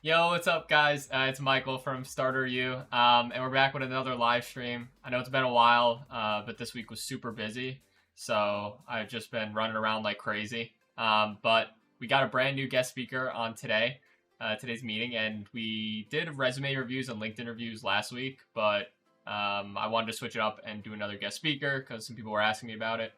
Yo, what's up, guys? It's Michael from Starteryou, and we're back with another live stream. I know it's been a while, but this week was super busy, so I've just been running around like crazy. But we got a brand new guest speaker on today's meeting, and we did resume reviews and LinkedIn reviews last week, but I wanted to switch it up and do another guest speaker because some people were asking me about it.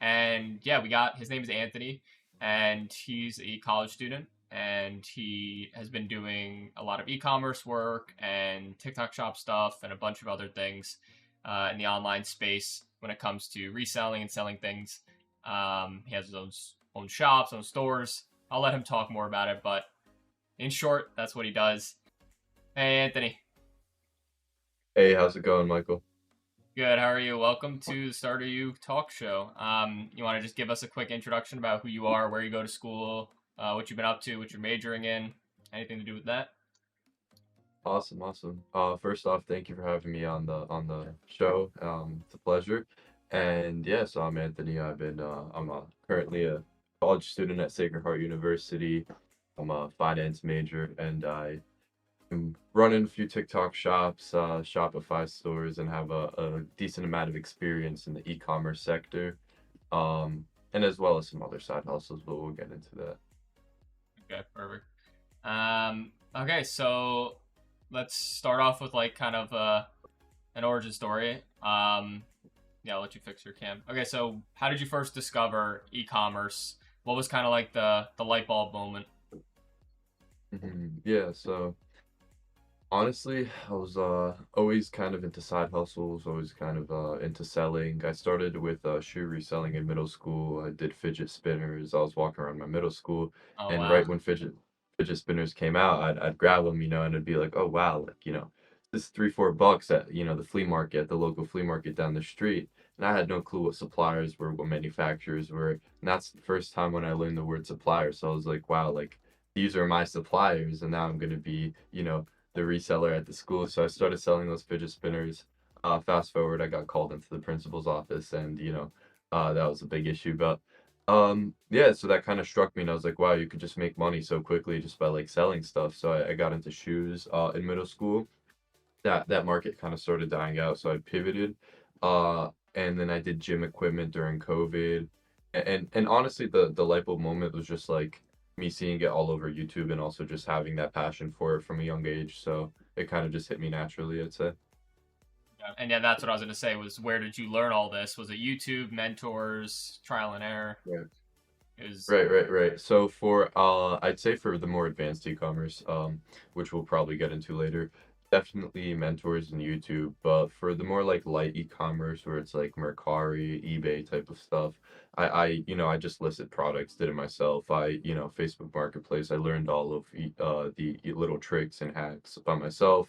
And yeah, we got his name is Anthony, and he's a college student and he has been doing a lot of e-commerce work and TikTok shop stuff and a bunch of other things in the online space when it comes to reselling and selling things. He has his own shops, own stores. I'll let him talk more about it, but in short, that's what he does. Hey, Anthony. Hey, how's it going, Michael? Good. How are you? Welcome to the Starter You Talk Show. You want to just give us a quick introduction about who you are, where you go to school, what you've been up to, what you're majoring in, anything to do with that? Awesome, awesome. First off, thank you for having me on the show. It's a pleasure. And yeah, so I'm Anthony. I'm currently a college student at Sacred Heart University. I'm a finance major, and I am running a few TikTok shops, Shopify stores, and have a decent amount of experience in the e-commerce sector. And as well as some other side hustles, but we'll get into that. Okay, perfect. Okay, so let's start off with like kind of an origin story. Yeah, I'll let you fix your cam. Okay, so how did you first discover e-commerce? What was kind of like the light bulb moment? Yeah, so. Honestly, I was always kind of into side hustles, always kind of into selling. I started with shoe reselling in middle school. I did fidget spinners. I was walking around my middle school, Oh and wow. right when fidget spinners came out, I'd grab them, and it'd be like, oh wow, like this is 3 4 bucks at the flea market, at the local flea market down the street. And I had no clue what suppliers were, what manufacturers were. And that's the first time when I learned the word supplier. So I was like, wow, like these are my suppliers, and now I'm gonna be, the reseller at the school. So I started selling those fidget spinners. Fast forward, I got called into the principal's office, and that was a big issue. But yeah, so that kind of struck me, and I was like, wow, you could just make money so quickly just by like selling stuff. So I got into shoes in middle school. That market kind of started dying out, so I pivoted. And then I did gym equipment during COVID. And honestly, the light bulb moment was just like me seeing it all over YouTube and also just having that passion for it from a young age. So it kind of just hit me naturally, I'd say. Yeah. And yeah, that's what I was gonna say. Was where did you learn all this? Was it YouTube, mentors, trial and error? Right. Is Right. So for I'd say for the more advanced e-commerce, which we'll probably get into later, definitely mentors and YouTube. But for the more like light e-commerce where it's like Mercari, eBay type of stuff, I just listed products, did it myself. Facebook Marketplace, I learned all of the little tricks and hacks by myself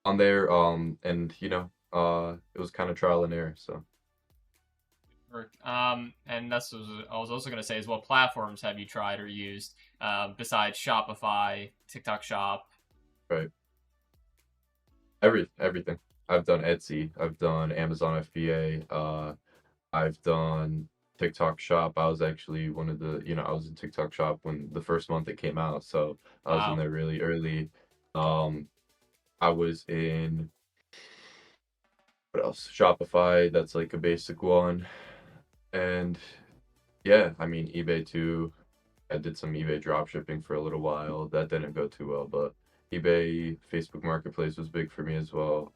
on there. And it was kind of trial and error. So. and that's what I was also gonna say is what platforms have you tried or used besides Shopify, TikTok Shop? Right. Everything. I've done Etsy. I've done Amazon FBA. I've done TikTok Shop. I was actually one of I was in TikTok Shop when the first month it came out, so I was in Wow. there really early. Um, I was in what else? Shopify. That's like a basic one, and yeah, I mean eBay too. I did some eBay drop shipping for a little while. That didn't go too well, but eBay, Facebook Marketplace was big for me as well.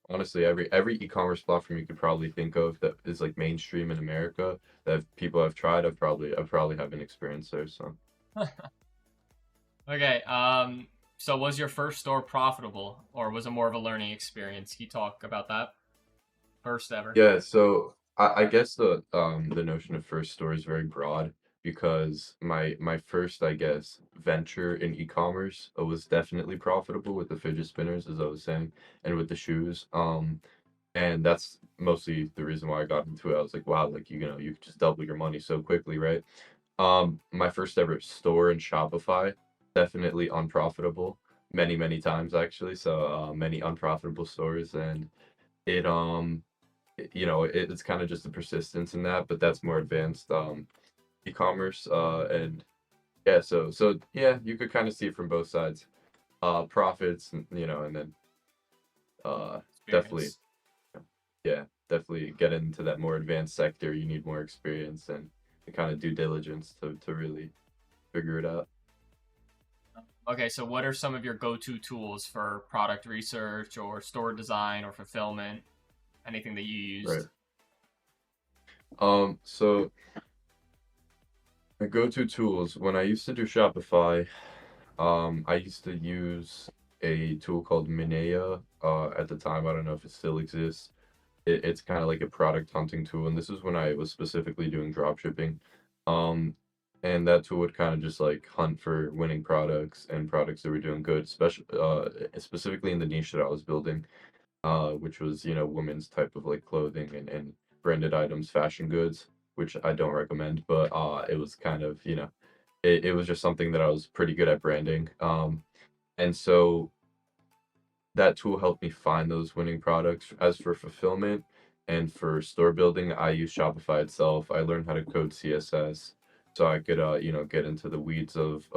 Honestly, every e-commerce platform you could probably think of that is like mainstream in America that people have tried, I've probably have an experience there. So Okay. So was your first store profitable, or was it more of a learning experience? Can you talk about that first ever? yeah, so I guess the notion of first store is very broad because my first, I guess, venture in e-commerce was definitely profitable with the fidget spinners, as I was saying, and with the shoes. And that's mostly the reason why I got into it. I was like, wow, like you could just double your money so quickly, right? My first ever store in Shopify, definitely unprofitable, many times actually. So many unprofitable stores, and it it's kind of just the persistence in that, but that's more advanced e-commerce. And yeah, so yeah, you could kind of see it from both sides. profits, and then uh definitely, Experience. yeah, definitely get into that more advanced sector. You need more experience and kind of due diligence to really figure it out. Okay, so what are some of your go-to tools for product research or store design or fulfillment? Anything that you Right. used? So my go-to tools when I used to do Shopify, I used to use a tool called Minea. At the time, I don't know if it still exists. It's kind of like a product hunting tool, and this is when I was specifically doing drop shipping. Um, and that tool would kind of just like hunt for winning products and products that were doing good, specifically in the niche that I was building, which was, women's type of like clothing and branded items, fashion goods, which I don't recommend, but it was kind of, it was just something that I was pretty good at branding. And so that tool helped me find those winning products. As for fulfillment and for store building, I use Shopify itself. I learned how to code CSS so I could, get into the weeds of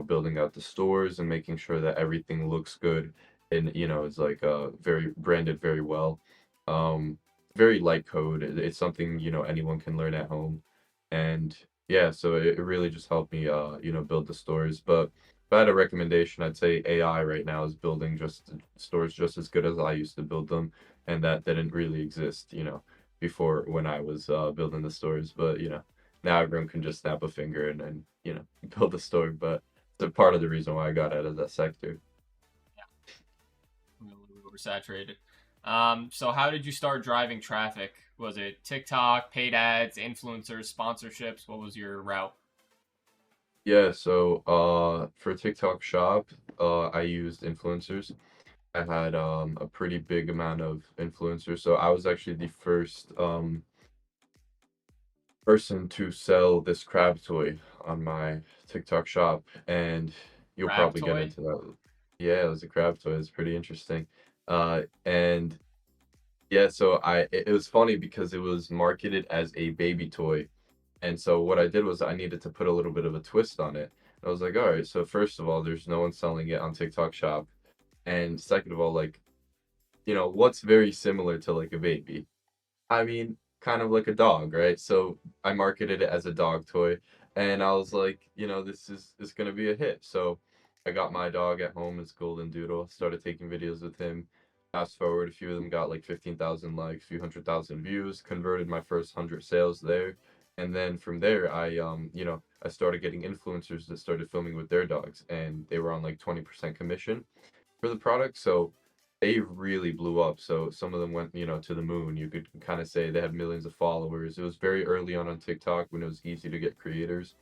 building out the stores and making sure that everything looks good and is like very branded very well. Um, very light code. It's something anyone can learn at home, and yeah, so it really just helped me build the stores. But if I had a recommendation, I'd say AI right now is building just stores just as good as I used to build them, and that didn't really exist, before when I was building the stores. But now everyone can just snap a finger and build a store. But it's a part of the reason why I got out of that sector. Yeah, we were saturated. So how did you start driving traffic? Was it TikTok, paid ads, influencers, sponsorships? What was your route? Yeah, so for TikTok Shop, I used influencers. I had a pretty big amount of influencers. So I was actually the first person to sell this crab toy on my TikTok shop, and you'll Crab probably get toy? into that. Yeah, it was a crab toy. It's pretty interesting. And yeah, so it was funny because it was marketed as a baby toy. And so what I did was I needed to put a little bit of a twist on it. I was like, all right, so first of all, there's no one selling it on TikTok shop. And second of all, like, what's very similar to like a baby? I mean, kind of like a dog, right? So I marketed it as a dog toy, and I was like, this is gonna be a hit. So I got my dog at home, it's Golden Doodle, started taking videos with him. Fast forward, a few of them got like 15,000 likes, few 100,000 views, converted my first 100 sales there. And then from there, I started getting influencers that started filming with their dogs, and they were on like 20% commission for the product. So they really blew up. So some of them went, to the moon. You could kind of say they had millions of followers. It was very early on TikTok when it was easy to get creators.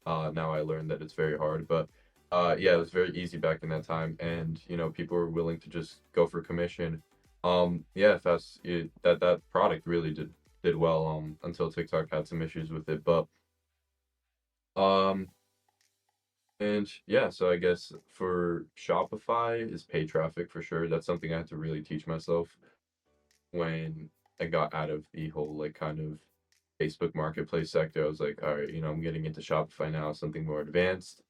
Now I learned that it's very hard, but yeah, it was very easy back in that time, and people were willing to just go for commission. Yeah, that product really did well until TikTok had some issues with it, but um and yeah, so I guess for Shopify is pay traffic for sure. That's something I had to really teach myself when I got out of the whole like kind of Facebook marketplace sector. I was like, all right, I'm getting into Shopify now, something more advanced.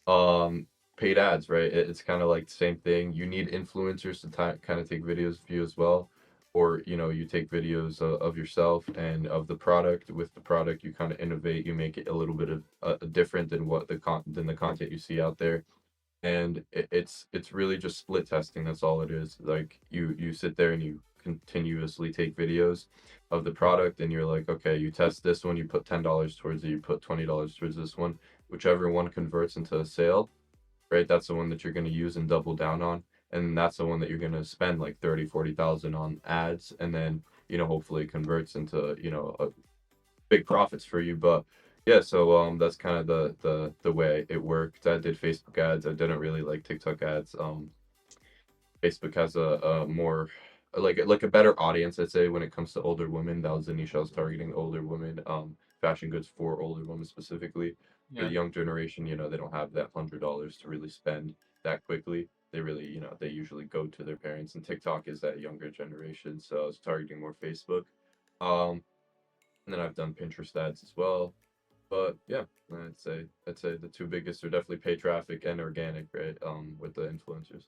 Um, Paid ads, right? It's kind of like the same thing. You need influencers to kind of take videos of you as well, or you take videos of yourself and of the product. With the product, you kind of innovate. You make it a little bit of different than what than the content you see out there, and it's really just split testing. That's all it is. Like you sit there and you continuously take videos of the product, and you're like, okay, you test this one, you put $10 towards it, you put $20 towards this one, whichever one converts into a sale, right? That's the one that you're going to use and double down on, and that's the one that you're going to spend like 30-40,000 on ads, and then hopefully it converts into a big profits for you. But yeah, so that's kind of the way it worked. I did Facebook ads. I didn't really like TikTok ads. Facebook has a more like a better audience, I'd say, when it comes to older women. That was the niche I was targeting, older women, fashion goods for older women specifically. For Yeah. the young generation, they don't have that $100 to really spend that quickly. They really, they usually go to their parents, and TikTok is that younger generation. So I was targeting more Facebook. Um, and then I've done Pinterest ads as well. But yeah, I'd say the two biggest are definitely pay traffic and organic, right? With the influencers.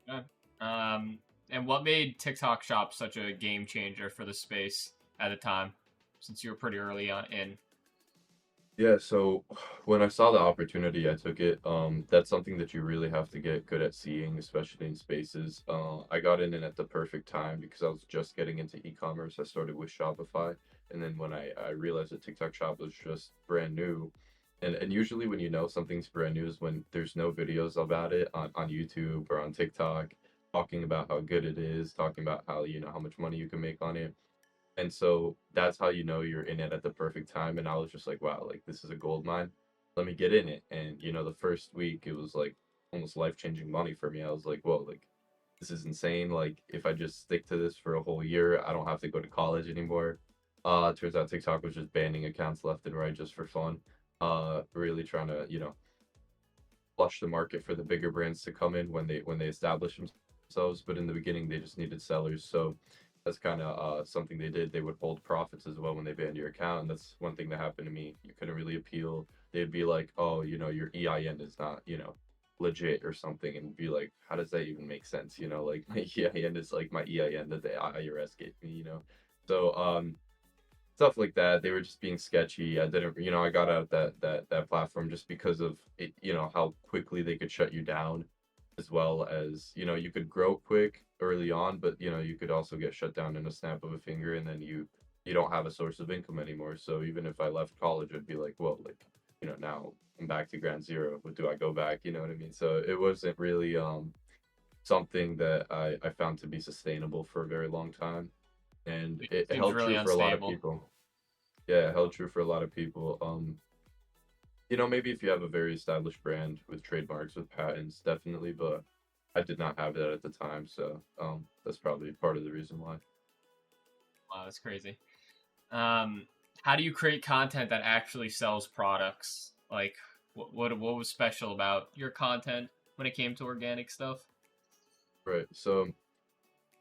Yeah. Um, and what made TikTok Shop such a game changer for the space at the time, since you were pretty early on in? Yeah, so when I saw the opportunity, I took it. That's something that you really have to get good at seeing, especially in spaces. I got in it at the perfect time because I was just getting into e-commerce. I started with Shopify, and then when I realized that TikTok Shop was just brand new, and usually when you know something's brand new is when there's no videos about it on YouTube or on TikTok talking about how good it is, talking about how how much money you can make on it. And so that's how you know you're in it at the perfect time. And I was just like, wow, like this is a gold mine. Let me get in it. And the first week it was like almost life-changing money for me. I was like, whoa, like this is insane. Like if I just stick to this for a whole year, I don't have to go to college anymore. Turns out TikTok was just banning accounts left and right just for fun. Really trying to, flush the market for the bigger brands to come in when they establish themselves. But in the beginning, they just needed sellers. So that's kind of something they did. They would hold profits as well when they banned your account, and that's one thing that happened to me. You couldn't really appeal. They'd be like, "Oh, your EIN is not, legit or something," and be like, "How does that even make sense?" Like my EIN is like my EIN that the IRS gave me. So stuff like that. They were just being sketchy. I didn't, I got out of that platform just because of it, how quickly they could shut you down, as well as, you could grow quick early on, but you could also get shut down in a snap of a finger, and then you don't have a source of income anymore. So even if I left college, I'd be like, well, like, now I'm back to ground zero. But do I go back? You know what I mean? So it wasn't really something that I found to be sustainable for a very long time. And it Seems held really true for a lot of unstable. people. Yeah, held true for a lot of people. Maybe if you have a very established brand with trademarks, with patents, definitely, but I did not have that at the time, so that's probably part of the reason why. Wow, that's crazy. Um, how do you create content that actually sells products? Like, what was special about your content when it came to organic stuff? Right. So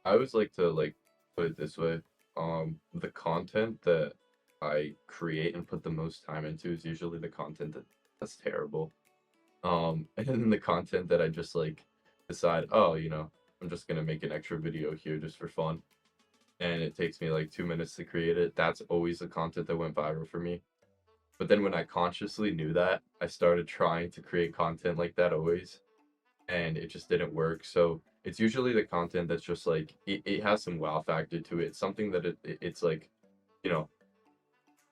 I always like to put it this way. The content that I create and put the most time into is usually the content that's terrible. And then the content that I just decide, oh, I'm just gonna make an extra video here just for fun, and it takes me like 2 minutes to create it. That's always the content that went viral for me. But then when I consciously knew that, I started trying to create content like that always, and it just didn't work. So it's usually the content that's just like it has some wow factor to it. It's something that it's like, you know,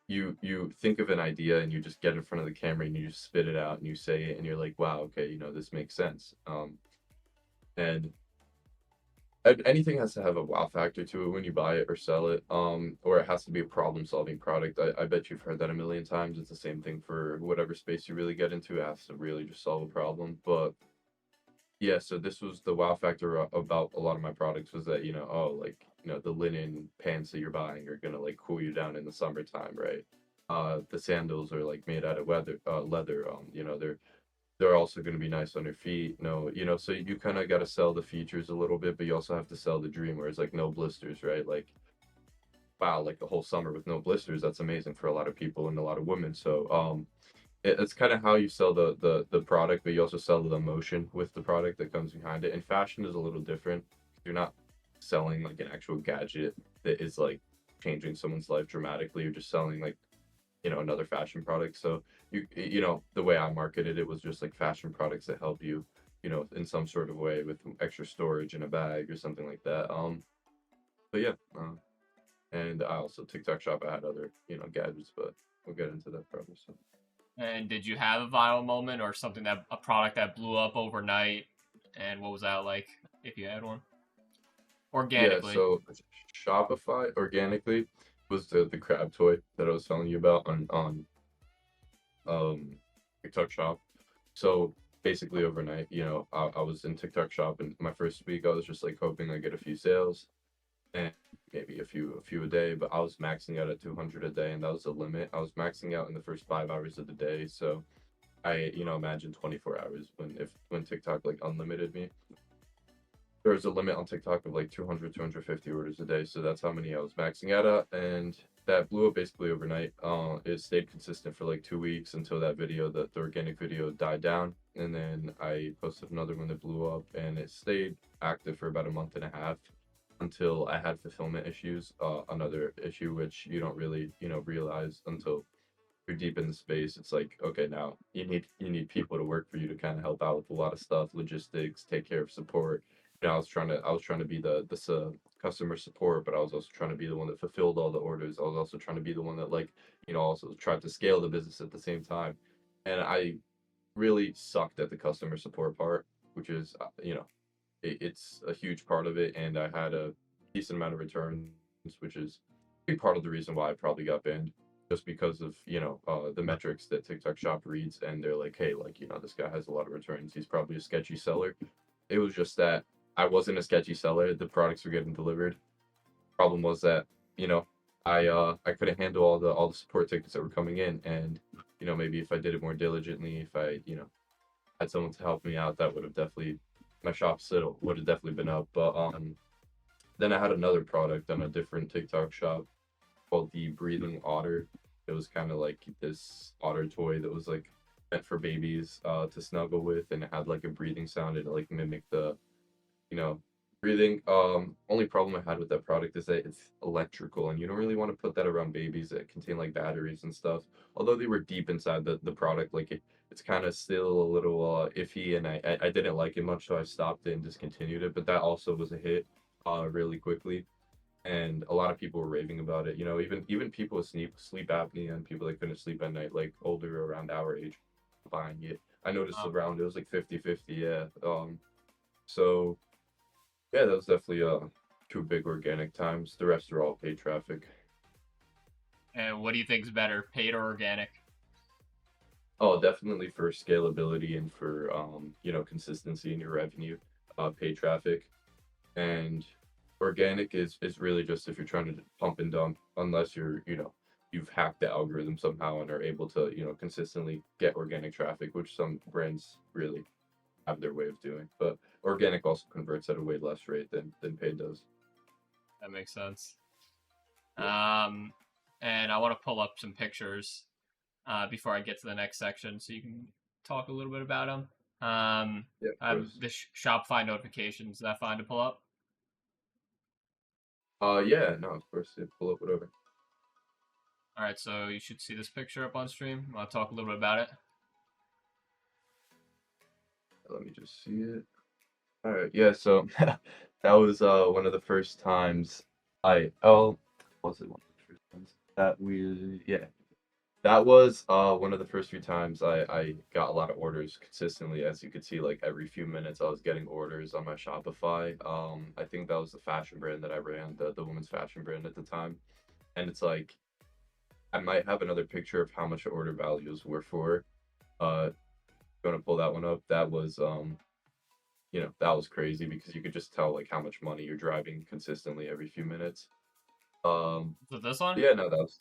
you think of an idea and you just get in front of the camera and you just spit it out and you say it and you're like, wow, okay, this makes sense. And anything has to have a wow factor to it when you buy it or sell it, or it has to be a problem solving product. I bet you've heard that a million times. It's the same thing for whatever space you really get into. It has to really just solve a problem. But yeah, so this was the wow factor about a lot of my products was that, oh, like, the linen pants that you're buying are gonna like cool you down in the summertime, right? The sandals are like made out of leather. They're also going to be nice on your feet. No, so you kind of got to sell the features a little bit, but you also have to sell the dream, where it's like no blisters, right? Like, wow, like the whole summer with no blisters, that's amazing for a lot of people and a lot of women. So, it's kind of how you sell the product, but you also sell the emotion with the product that comes behind it. And fashion is a little different. You're not selling like an actual gadget that is like changing someone's life dramatically. You're just selling like another fashion product. So the way I marketed it was just like fashion products that help you, in some sort of way with extra storage in a bag or something like that. But yeah, and I also TikTok shop. I had other gadgets, but we'll get into that probably. So And did you have a viral moment or something that a product that blew up overnight? And what was that like, if you had one? yeah, Organically. so Shopify organically was the crab toy that I was telling you about on um TikTok shop. So basically overnight, I was in TikTok shop, and my first week I was just like hoping I get a few sales and maybe a few a day, but I was maxing out at 200 a day, and that was the limit. I was maxing out in the first 5 hours of the day. So I, imagine 24 hours when TikTok like unlimited me. There was a limit on TikTok of like 200, 250 orders a day. So that's how many I was maxing out at. And that blew up basically overnight. It stayed consistent for like 2 weeks until that video, the organic video, died down, and then I posted another one that blew up, and it stayed active for about a month and a half until I had fulfillment issues. Another issue which you don't really, realize until you're deep in the space. It's like, okay, now you need people to work for you to kind of help out with a lot of stuff, logistics, take care of support. I was trying to be the customer support, but I was also trying to be the one that fulfilled all the orders. I was also trying to be the one that, like, also tried to scale the business at the same time. And I really sucked at the customer support part, which is, it's a huge part of it. And I had a decent amount of returns, which is a big part of the reason why I probably got banned, just because of the metrics that TikTok Shop reads, and they're like, hey, like, this guy has a lot of returns. He's probably a sketchy seller. It was just that I wasn't a sketchy seller. The products were getting delivered. Problem was that you know I couldn't handle all the support tickets that were coming in, and maybe if I did it more diligently, if I had someone to help me out, that would have definitely, my shop still would have definitely been up. But then I had another product on a different TikTok shop called the Breathing Otter. It was kind of like this otter toy that was like meant for babies to snuggle with, and it had like a breathing sound, and it like mimicked the you know breathing. Only problem I had with that product is that it's electrical, and you don't really want to put that around babies that contain like batteries and stuff. Although they were deep inside the product, like it's kind of still a little iffy, and I didn't like it much, so I stopped it and discontinued it. But that also was a hit really quickly, and a lot of people were raving about it. Even people with sleep apnea and people that couldn't sleep at night, like older around our age, buying it. I noticed Um, around it was like 50-50. Yeah. So yeah, that was definitely two big organic times. The rest are all paid traffic. and what do you think is better, paid or organic? Oh, definitely for scalability and for consistency in your revenue, paid traffic. And organic is really just if you're trying to pump and dump, unless you've hacked the algorithm somehow and are able to consistently get organic traffic, which some brands really have their way of doing. But organic also converts at a way less rate than paid does. That makes sense. Yeah, Um, and I want to pull up some pictures before I get to the next section, so you can talk a little bit about them. yeah, of I have course. the Shopify notifications. Is that fine to pull up? Yeah, no, of course, yeah, pull up whatever. All right, so you should see this picture up on stream. I'll talk a little bit about it. Let me just see it. All right, yeah. So that was one of the first times was it one of the first times that we yeah, that was one of the first few times I got a lot of orders consistently. As you could see, like every few minutes I was getting orders on my Shopify. I think that was the fashion brand that I ran, the women's fashion brand at the time. And it's like I might have another picture of how much the order values were for. Gonna pull that one up. That was that was crazy because you could just tell like how much money you're driving consistently every few minutes. Um, Is it this one? yeah, no, that was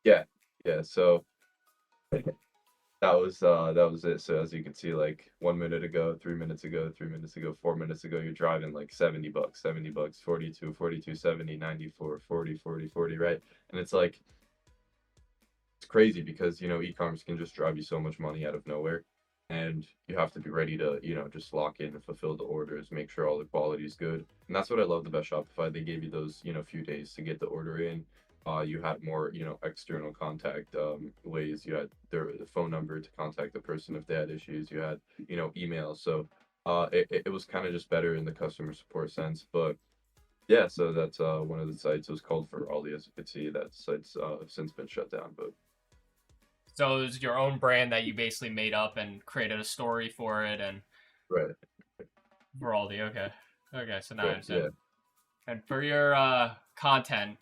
yeah, yeah. So that was it. So as you can see, like 1 minute ago, 3 minutes ago, 3 minutes ago, 4 minutes ago, you're driving like $70, $70, 42, 42, 70, 94, 40, 40, 40, right? And it's like it's crazy because e-commerce can just drive you so much money out of nowhere, and you have to be ready to just lock in and fulfill the orders, make sure all the quality is good. And that's what I love about Shopify. They gave you those few days to get the order in. You had more external contact ways. You had the phone number to contact the person if they had issues. You had email. So it was kind of just better in the customer support sense. But yeah, so that's one of the sites. It was called For Ollie, as you could see. That site's since been shut down. But So it was your own brand that you basically made up and created a story for it, and right, Viraldi. Okay, okay. So now I right, understand. yeah. And for your content,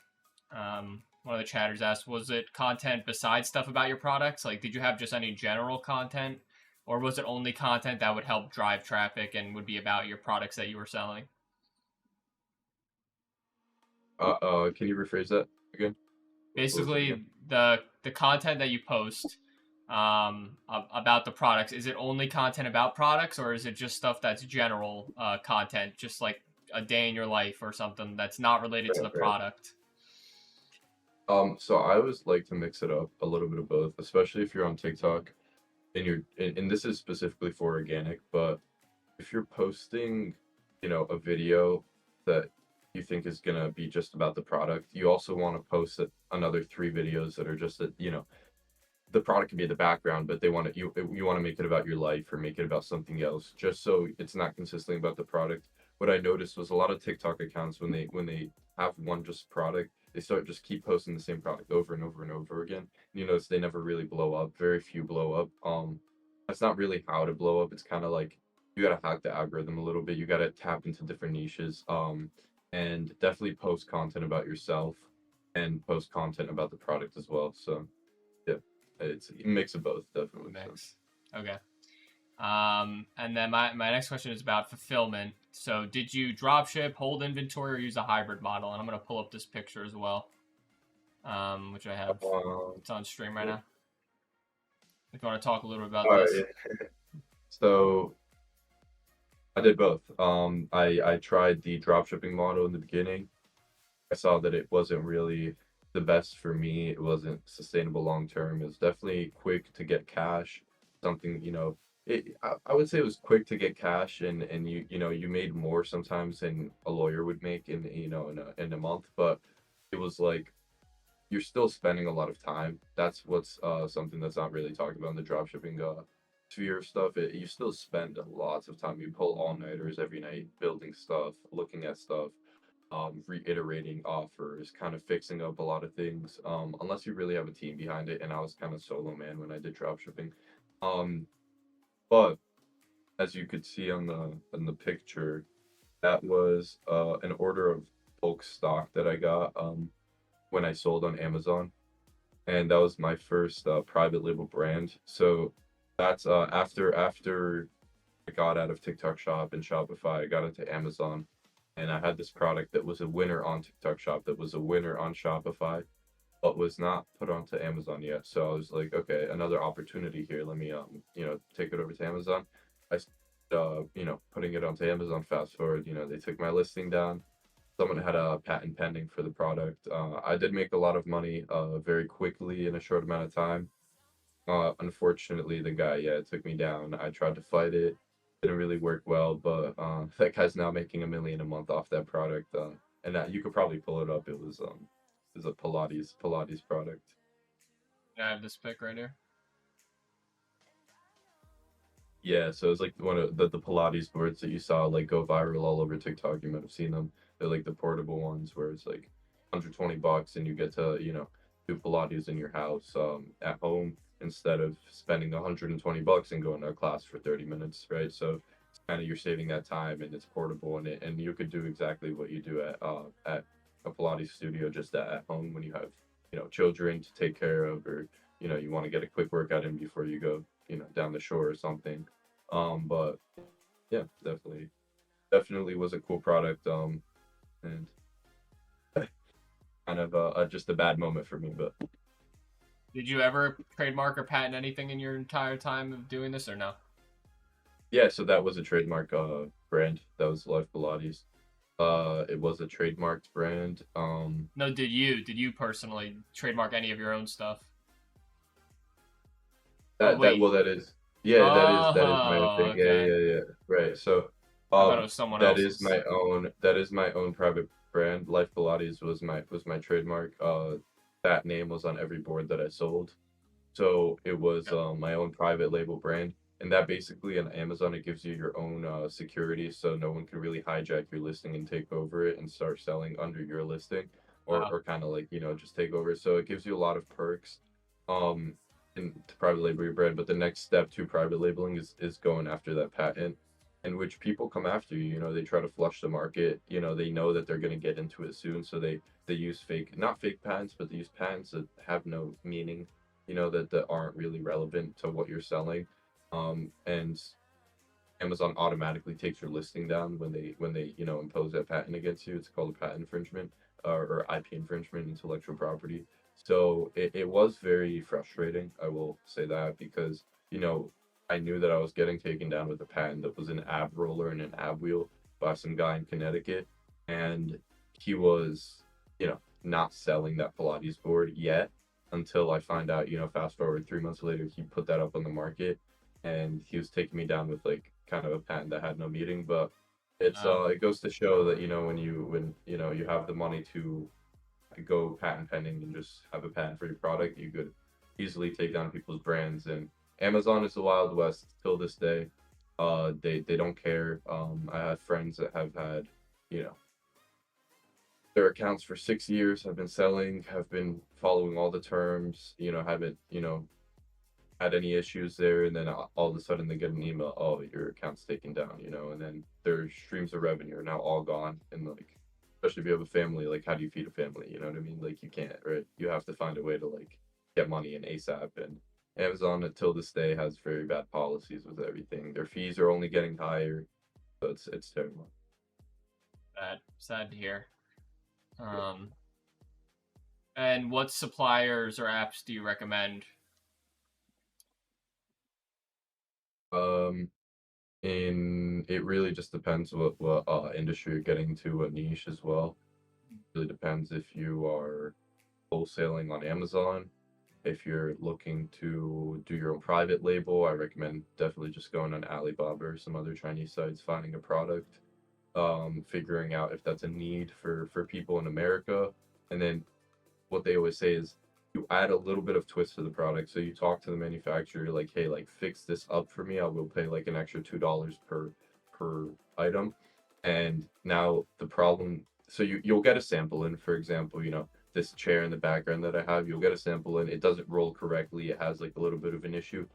one of the chatters asked, was it content besides stuff about your products? Like, did you have just any general content, or was it only content that would help drive traffic and would be about your products that you were selling? Can you rephrase that again? What was it again? Basically, the content that you post about the products, is it only content about products, or is it just stuff that's general content, just like a day in your life or something that's not related to Right, the right. product? So I always like to mix it up a little bit of both, especially if you're on TikTok and this is specifically for organic, but if you're posting, a video that you think is gonna be just about the product, you also want to post another three videos that are just the product can be the background, but they want to you want to make it about your life or make it about something else, just so it's not consistently about the product. What I noticed was a lot of TikTok accounts when they have one just product, they start just keep posting the same product over and over and over again. You notice they never really blow up. Very few blow up. That's not really how to blow up. It's kind of like you gotta hack the algorithm a little bit. You gotta tap into different niches. And definitely post content about yourself and post content about the product as well. So yeah, it's a mix of both, definitely. So Mix. Okay. And then my next question is about fulfillment. So did you drop ship, hold inventory, or use a hybrid model? And I'm gonna pull up this picture as well, which I have. um, It's on stream right yeah. now. If you want to talk a little bit about All right, this. yeah. So I did both. I tried the drop shipping model in the beginning. I saw that it wasn't really the best for me. It wasn't sustainable long term. It was definitely quick to get cash. Something, I would say it was quick to get cash, and you made more sometimes than a lawyer would make in a month. But it was like you're still spending a lot of time. That's what's something that's not really talked about in the dropshipping sphere of stuff. You still spend lots of time. You pull all nighters every night, building stuff, looking at stuff, reiterating offers, kind of fixing up a lot of things. Unless you really have a team behind it, and I was kind of solo man when I did dropshipping. Um, but as you could see on the picture, that was an order of bulk stock that I got when I sold on Amazon, and that was my first private label brand. So that's after I got out of TikTok Shop and Shopify, I got into Amazon, and I had this product that was a winner on TikTok Shop, that was a winner on Shopify, but was not put onto Amazon yet. So I was like, okay, another opportunity here. Let me take it over to Amazon. I putting it onto Amazon. Fast forward, they took my listing down. Someone had a patent pending for the product. I did make a lot of money very quickly in a short amount of time. Unfortunately, the guy, yeah, took me down. I tried to fight it. Didn't really work well, but that guy's now making 1 million a month off that product. And that you could probably pull it up. It was a Pilates product. I have this pic right here. Yeah, so it's like one of the Pilates boards that you saw like go viral all over TikTok. You might have seen them. They're like the portable ones where it's like $120 and you get to, do Pilates in your house at home instead of spending $120 and going to a class for 30 minutes, right? So it's kind of you're saving that time and it's portable and you could do exactly what you do at a Pilates studio just at home when you have, children to take care of or you want to get a quick workout in before you go, down the shore or something. But yeah, definitely was a cool product. And kind of just a bad moment for me, but Did you ever trademark or patent anything in your entire time of doing this, or no? yeah. So that was a trademark brand. That was Life Pilates. It was a trademarked brand. No, did you personally trademark any of your own stuff? Oh That wait. well, that is yeah, that is my own Oh, thing. Yeah, okay. yeah, yeah. Right. So, I thought it was someone else's. that is my own private brand. Life Pilates was my trademark. That name was on every board that I sold. So it was Yep. my own private label brand. And that basically on Amazon, it gives you your own security. So no one can really hijack your listing and take over it and start selling under your listing Wow. or kind of like, just take over. So it gives you a lot of perks um, to private label your brand. But the next step to private labeling is going after that patent in which people come after you. They try to flush the market. They know that they're going to get into it soon. So they use not fake patents, but they use patents that have no meaning, that aren't really relevant to what you're selling. And Amazon automatically takes your listing down when they impose that patent against you. It's called a patent infringement or IP infringement, intellectual property. So it was very frustrating. I will say that because I knew that I was getting taken down with a patent that was an ab roller and an ab wheel, by some guy in Connecticut, and he was, not selling that Pilates board yet until I find out, fast forward 3 months later, he put that up on the market, and he was taking me down with like kind of a patent that had no meaning. But it goes to show that when you have the money to go patent pending and just have a patent for your product, you could easily take down people's brands. And Amazon is the Wild West till this day. They don't care. I have friends that have had, you know, their accounts for 6 years, have been selling, have been following all the terms, haven't, had any issues there, and then all of a sudden they get an email, oh, your account's taken down, and then their streams of revenue are now all gone. And like, especially if you have a family, like how do you feed a family? You know what I mean? Like you can't, right? You have to find a way to like get money in ASAP. And Amazon until this day has very bad policies with everything. Their fees are only getting higher, so it's terrible. sad to hear. Um, and what suppliers or apps do you recommend? Um, and it really just depends what industry you're getting to, what niche as well. It really depends if you are wholesaling on Amazon. If you're looking to do your own private label, I recommend definitely just going on Alibaba or some other Chinese sites, finding a product, figuring out if that's a need for people in America, and then what they always say is you add a little bit of twist to the product. So you talk to the manufacturer like, hey, like fix this up for me. I will pay like an extra $2 per item. And now the problem, so you'll get a sample in, for example, this chair in the background that I have, you'll get a sample in, it doesn't roll correctly, it has like a little bit of an issue.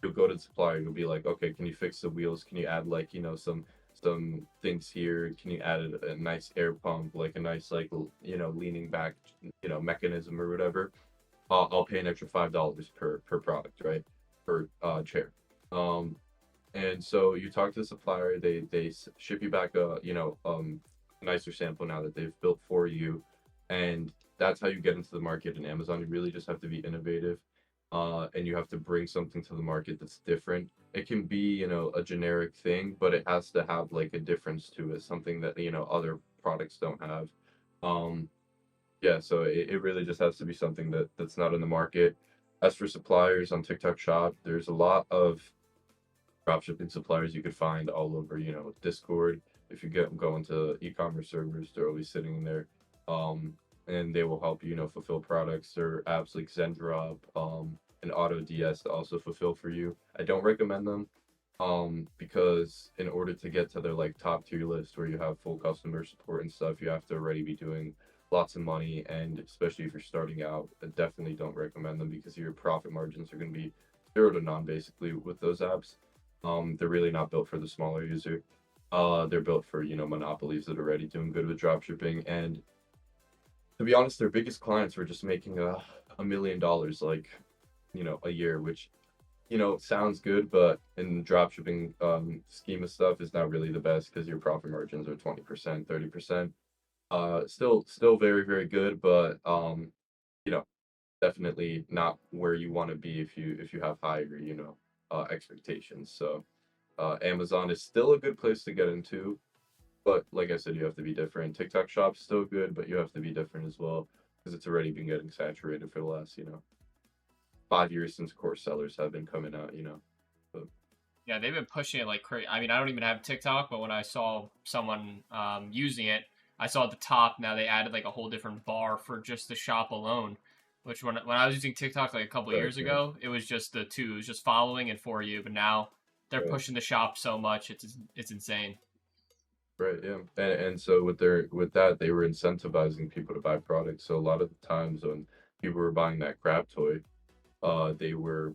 You'll go to the supplier, you'll be like, okay, can you fix the wheels? Can you add like, some things here? Can you add a nice air pump, like a nice like leaning back, mechanism or whatever? I'll pay an extra $5 per product, right? Per chair. Um, and so you talk to the supplier, they ship you back a nicer sample now that they've built for you, and that's how you get into the market. In Amazon, you really just have to be innovative, and you have to bring something to the market that's different. It can be a generic thing, but it has to have like a difference to it, something that other products don't have. Um, yeah, so it really just has to be something that's not in the market. As for suppliers on TikTok Shop, there's a lot of dropshipping suppliers you could find all over, Discord. If you go into e-commerce servers, they're always sitting in there. Um, and they will help you, fulfill products. There are apps like Zendrop, and AutoDS to also fulfill for you. I don't recommend them, because in order to get to their like top tier list where you have full customer support and stuff, you have to already be doing lots of money. And especially if you're starting out, I definitely don't recommend them because your profit margins are going to be zero to none basically with those apps. They're really not built for the smaller user. They're built for monopolies that are already doing good with dropshipping. And to be honest, their biggest clients were just making $1 million like a year, which sounds good, but in dropshipping scheme of stuff is not really the best because your profit margins are 20%, 30%. Still very, very good, but you know, definitely not where you want to be if you have higher, expectations. So Amazon is still a good place to get into, but like I said, you have to be different. TikTok Shop's still good, but you have to be different as well because it's already been getting saturated for the last, 5 years since course sellers have been coming out. But Yeah, they've been pushing it like crazy. I mean, I don't even have TikTok, but when I saw someone using it, I saw at the top now they added like a whole different bar for just the shop alone. Which when I was using TikTok like a couple right, years yeah, ago, it was just the two, it was just following and for you. But now they're right. pushing the shop so much, it's insane. Right, yeah. And so with that, they were incentivizing people to buy products. So a lot of the times when people were buying that crab toy, they were,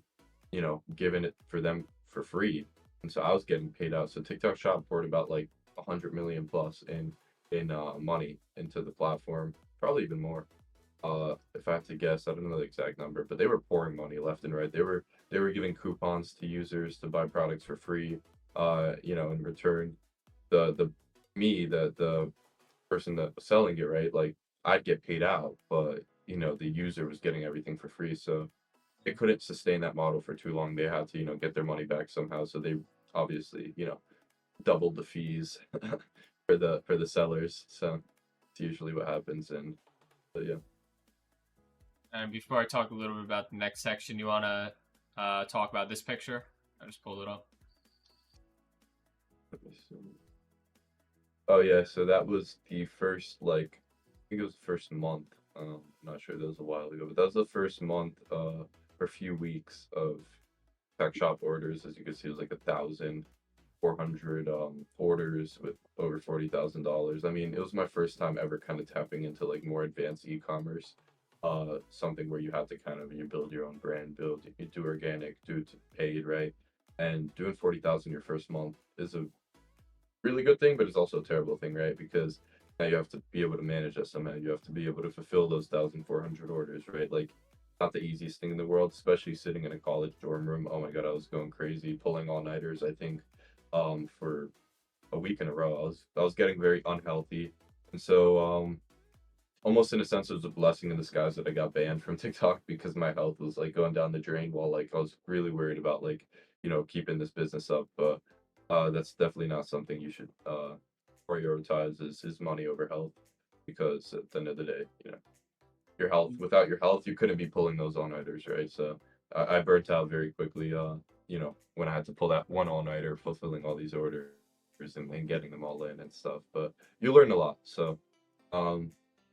giving it for them for free. And so I was getting paid out. So TikTok Shop poured about like 100 million plus in money into the platform, probably even more. If I have to guess, I don't know the exact number, but they were pouring money left and right. They were giving coupons to users to buy products for free. In return, the me, the person that was selling it, right? Like I'd get paid out, but the user was getting everything for free. So they couldn't sustain that model for too long. They had to, get their money back somehow. So they obviously, doubled the fees for the sellers. So it's usually what happens. And but yeah. And before I talk a little bit about the next section, you want to talk about this picture? I just pulled it up. Let me see. Oh yeah, so that was the first like I think it was the first month. I'm not sure, that was a while ago, but that was the first month or few weeks of tech shop orders. As you can see, it was like 1,400 orders with over $40,000. I mean, it was my first time ever kind of tapping into like more advanced e-commerce. Something where you have to kind of you build your own brand, you do organic, do paid, right? And doing 40,000 your first month is a really good thing, but it's also a terrible thing, right? Because now you have to be able to manage that somehow. You have to be able to fulfill those 1,400 orders, right? Like, not the easiest thing in the world, especially sitting in a college dorm room. Oh my god, I was going crazy, pulling all nighters. I think, for a week in a row, I was getting very unhealthy, and so almost in a sense, it was a blessing in disguise that I got banned from TikTok because my health was like going down the drain while like I was really worried about like keeping this business up. But that's definitely not something you should prioritize is money over health, because at the end of the day, your health, without your health you couldn't be pulling those all-nighters, right? So I burnt out very quickly, when I had to pull that one all-nighter fulfilling all these orders and getting them all in and stuff. But you learn a lot. So um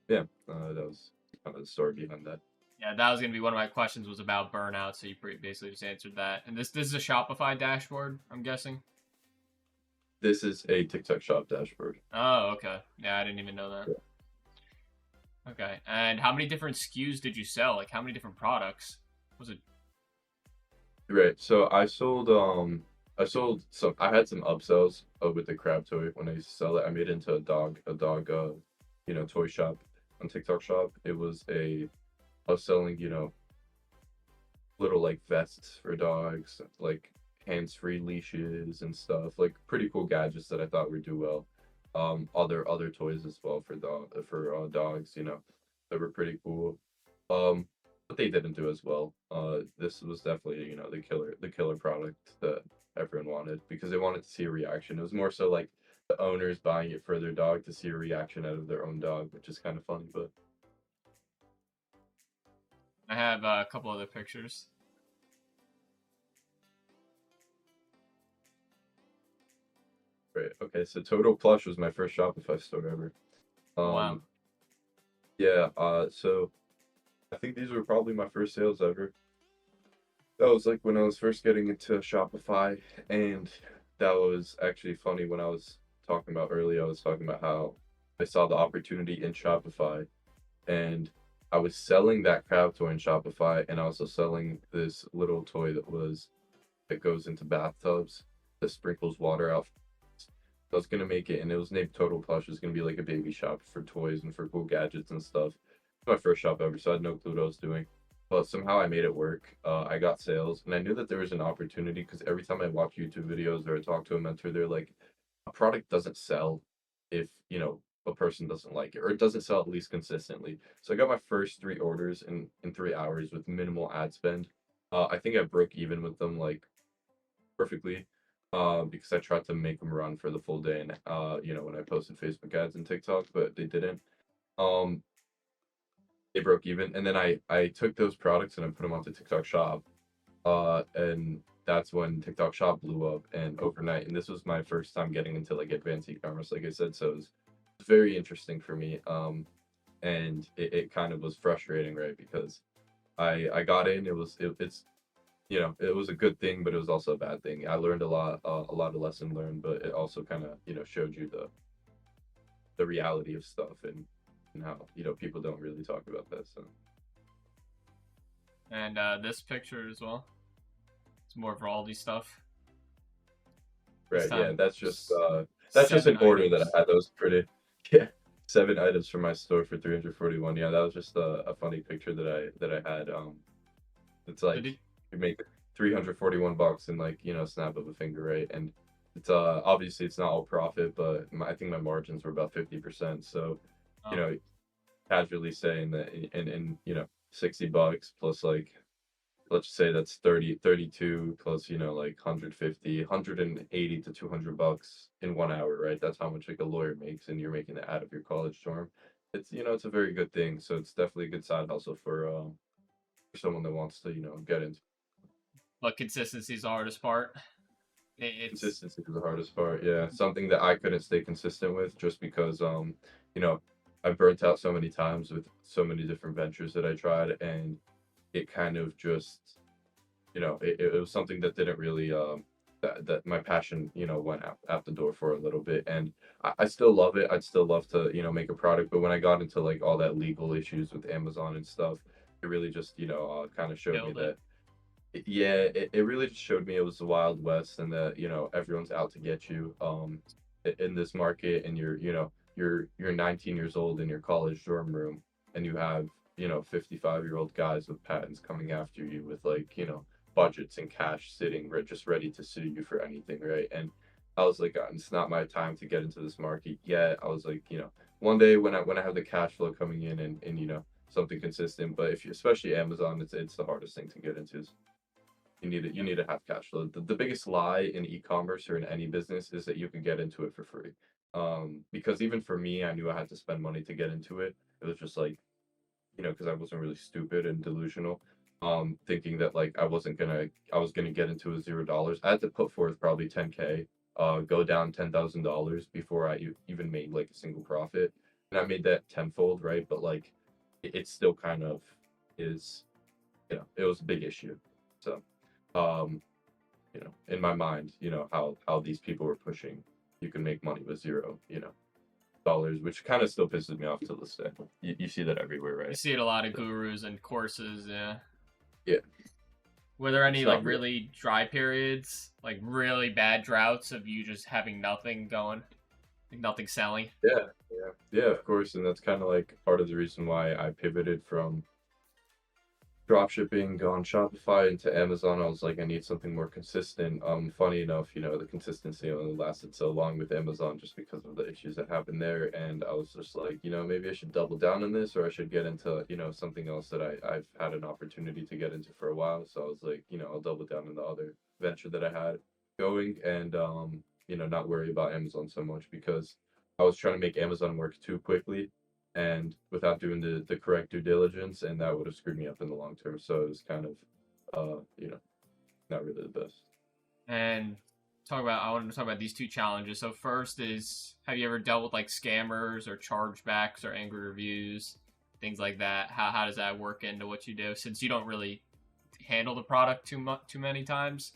yeah, that was kind of the story behind that. Yeah, that was gonna be one of my questions was about burnout. So you basically just answered that. And this is a Shopify dashboard, I'm guessing. This is a TikTok shop dashboard. Oh, okay. Yeah, I didn't even know that. Yeah. Okay. And how many different SKUs did you sell? Like, how many different products? Was it? Right. So I sold some, I had some upsells with the crab toy when I used to sell it. I made it into a dog toy shop on TikTok shop. I was selling, little like vests for dogs, like hands-free leashes and stuff, like pretty cool gadgets that I thought would do well. Other toys as well for dogs, that were pretty cool. Um, but they didn't do as well. This was definitely the killer product that everyone wanted because they wanted to see a reaction. It was more so like the owners buying it for their dog to see a reaction out of their own dog, which is kind of funny, but. I have a couple other pictures. Right. Okay. So Total Plush was my first Shopify store ever. Oh, wow. Um, yeah. So I think these were probably my first sales ever. That was like when I was first getting into Shopify, and that was actually funny when I was talking about earlier. I was talking about how I saw the opportunity in Shopify, and I was selling that crab toy in Shopify, and also selling this little toy that goes into bathtubs that sprinkles water out. I was gonna make it, and it was named Total Plush. It was gonna be like a baby shop for toys and for cool gadgets and stuff. It's my first shop ever, so I had no clue what I was doing. But somehow I made it work. I got sales, and I knew that there was an opportunity because every time I watch YouTube videos or I talk to a mentor, they're like, a product doesn't sell if a person doesn't like it, or it doesn't sell at least consistently. So I got my first 3 orders in 3 hours with minimal ad spend. I think I broke even with them like perfectly, because I tried to make them run for the full day, and when I posted Facebook ads and TikTok, but they didn't. Um, they broke even, and then I took those products and I put them onto TikTok Shop, and that's when TikTok Shop blew up and overnight. And this was my first time getting into like advanced e-commerce, like I said, so it was very interesting for me. And it kind of was frustrating, right? Because I got in, it was a good thing, but it was also a bad thing. I learned a lot of lesson learned, but it also kind of showed you the reality of stuff, and how people don't really talk about that. So And this picture as well. It's more of Aldi stuff. This right, yeah, time, that's just an seven order that items. I had. That was pretty, yeah, 7 items from my store for 341. Yeah, that was just a funny picture that I had. It's Did like it? you make 341 bucks in like snap of a finger, right? And it's obviously it's not all profit, but I think my margins were about 50%. So you Oh, know casually saying that in $60 plus like let's say that's 30, 32 plus, like 150, 180 to 200 bucks in 1 hour, right? That's how much like a lawyer makes, and you're making it out of your college dorm. It's a very good thing. So it's definitely a good side hustle for someone that wants to, get into. But consistency is the hardest part. It's Consistency is the hardest part. Yeah, something that I couldn't stay consistent with just because, you know, I burnt out so many times with so many different ventures that I tried, and it kind of just, it was something that didn't really, that my passion, went out the door for a little bit, and I still love it. I'd still love to, make a product, but when I got into like all that legal issues with Amazon and stuff, it really just, kind of showed me killed it. that yeah, it really just showed me it was the Wild West, and that, everyone's out to get you in this market, and you're 19 years old in your college dorm room, and you have, 55-year-old guys with patents coming after you with like, budgets and cash sitting just ready to sue you for anything, right? And I was like, it's not my time to get into this market yet. I was like, one day when I have the cash flow coming in, and something consistent. But if you, especially Amazon, it's the hardest thing to get into. You Yep. need to have cash flow. The biggest lie in e-commerce or in any business is that you can get into it for free. Because even for me, I knew I had to spend money to get into it. It was just like, because I wasn't really stupid and delusional, thinking that like I was gonna get into a $0. I had to put forth probably 10K, go down $10,000 before I even made like a single profit, and I made that tenfold, right? But like, it still kind of is, it was a big issue. So, um, in my mind, how these people were pushing, you can make money with zero, dollars, which kind of still pisses me off to this day. You see that everywhere, You right? see it a lot of So gurus and courses. Yeah. yeah, Were there any it's like not real. really dry periods, like really bad droughts of you just having nothing going, like nothing selling? Yeah, yeah, yeah, of course, and that's kind of like part of the reason why I pivoted from drop shipping on Shopify into Amazon. I was like, I need something more consistent. Funny enough, the consistency only lasted so long with Amazon just because of the issues that happened there. And I was just like, maybe I should double down on this, or I should get into, something else that I've had an opportunity to get into for a while. So I was like, I'll double down on the other venture that I had going, and not worry about Amazon so much, because I was trying to make Amazon work too quickly and without doing the correct due diligence, and that would have screwed me up in the long term. So it was kind of, not really the best. And I wanted to talk about these two challenges. So first is, have you ever dealt with like scammers or chargebacks or angry reviews, things like that? How does that work into what you do, since you don't really handle the product too many times?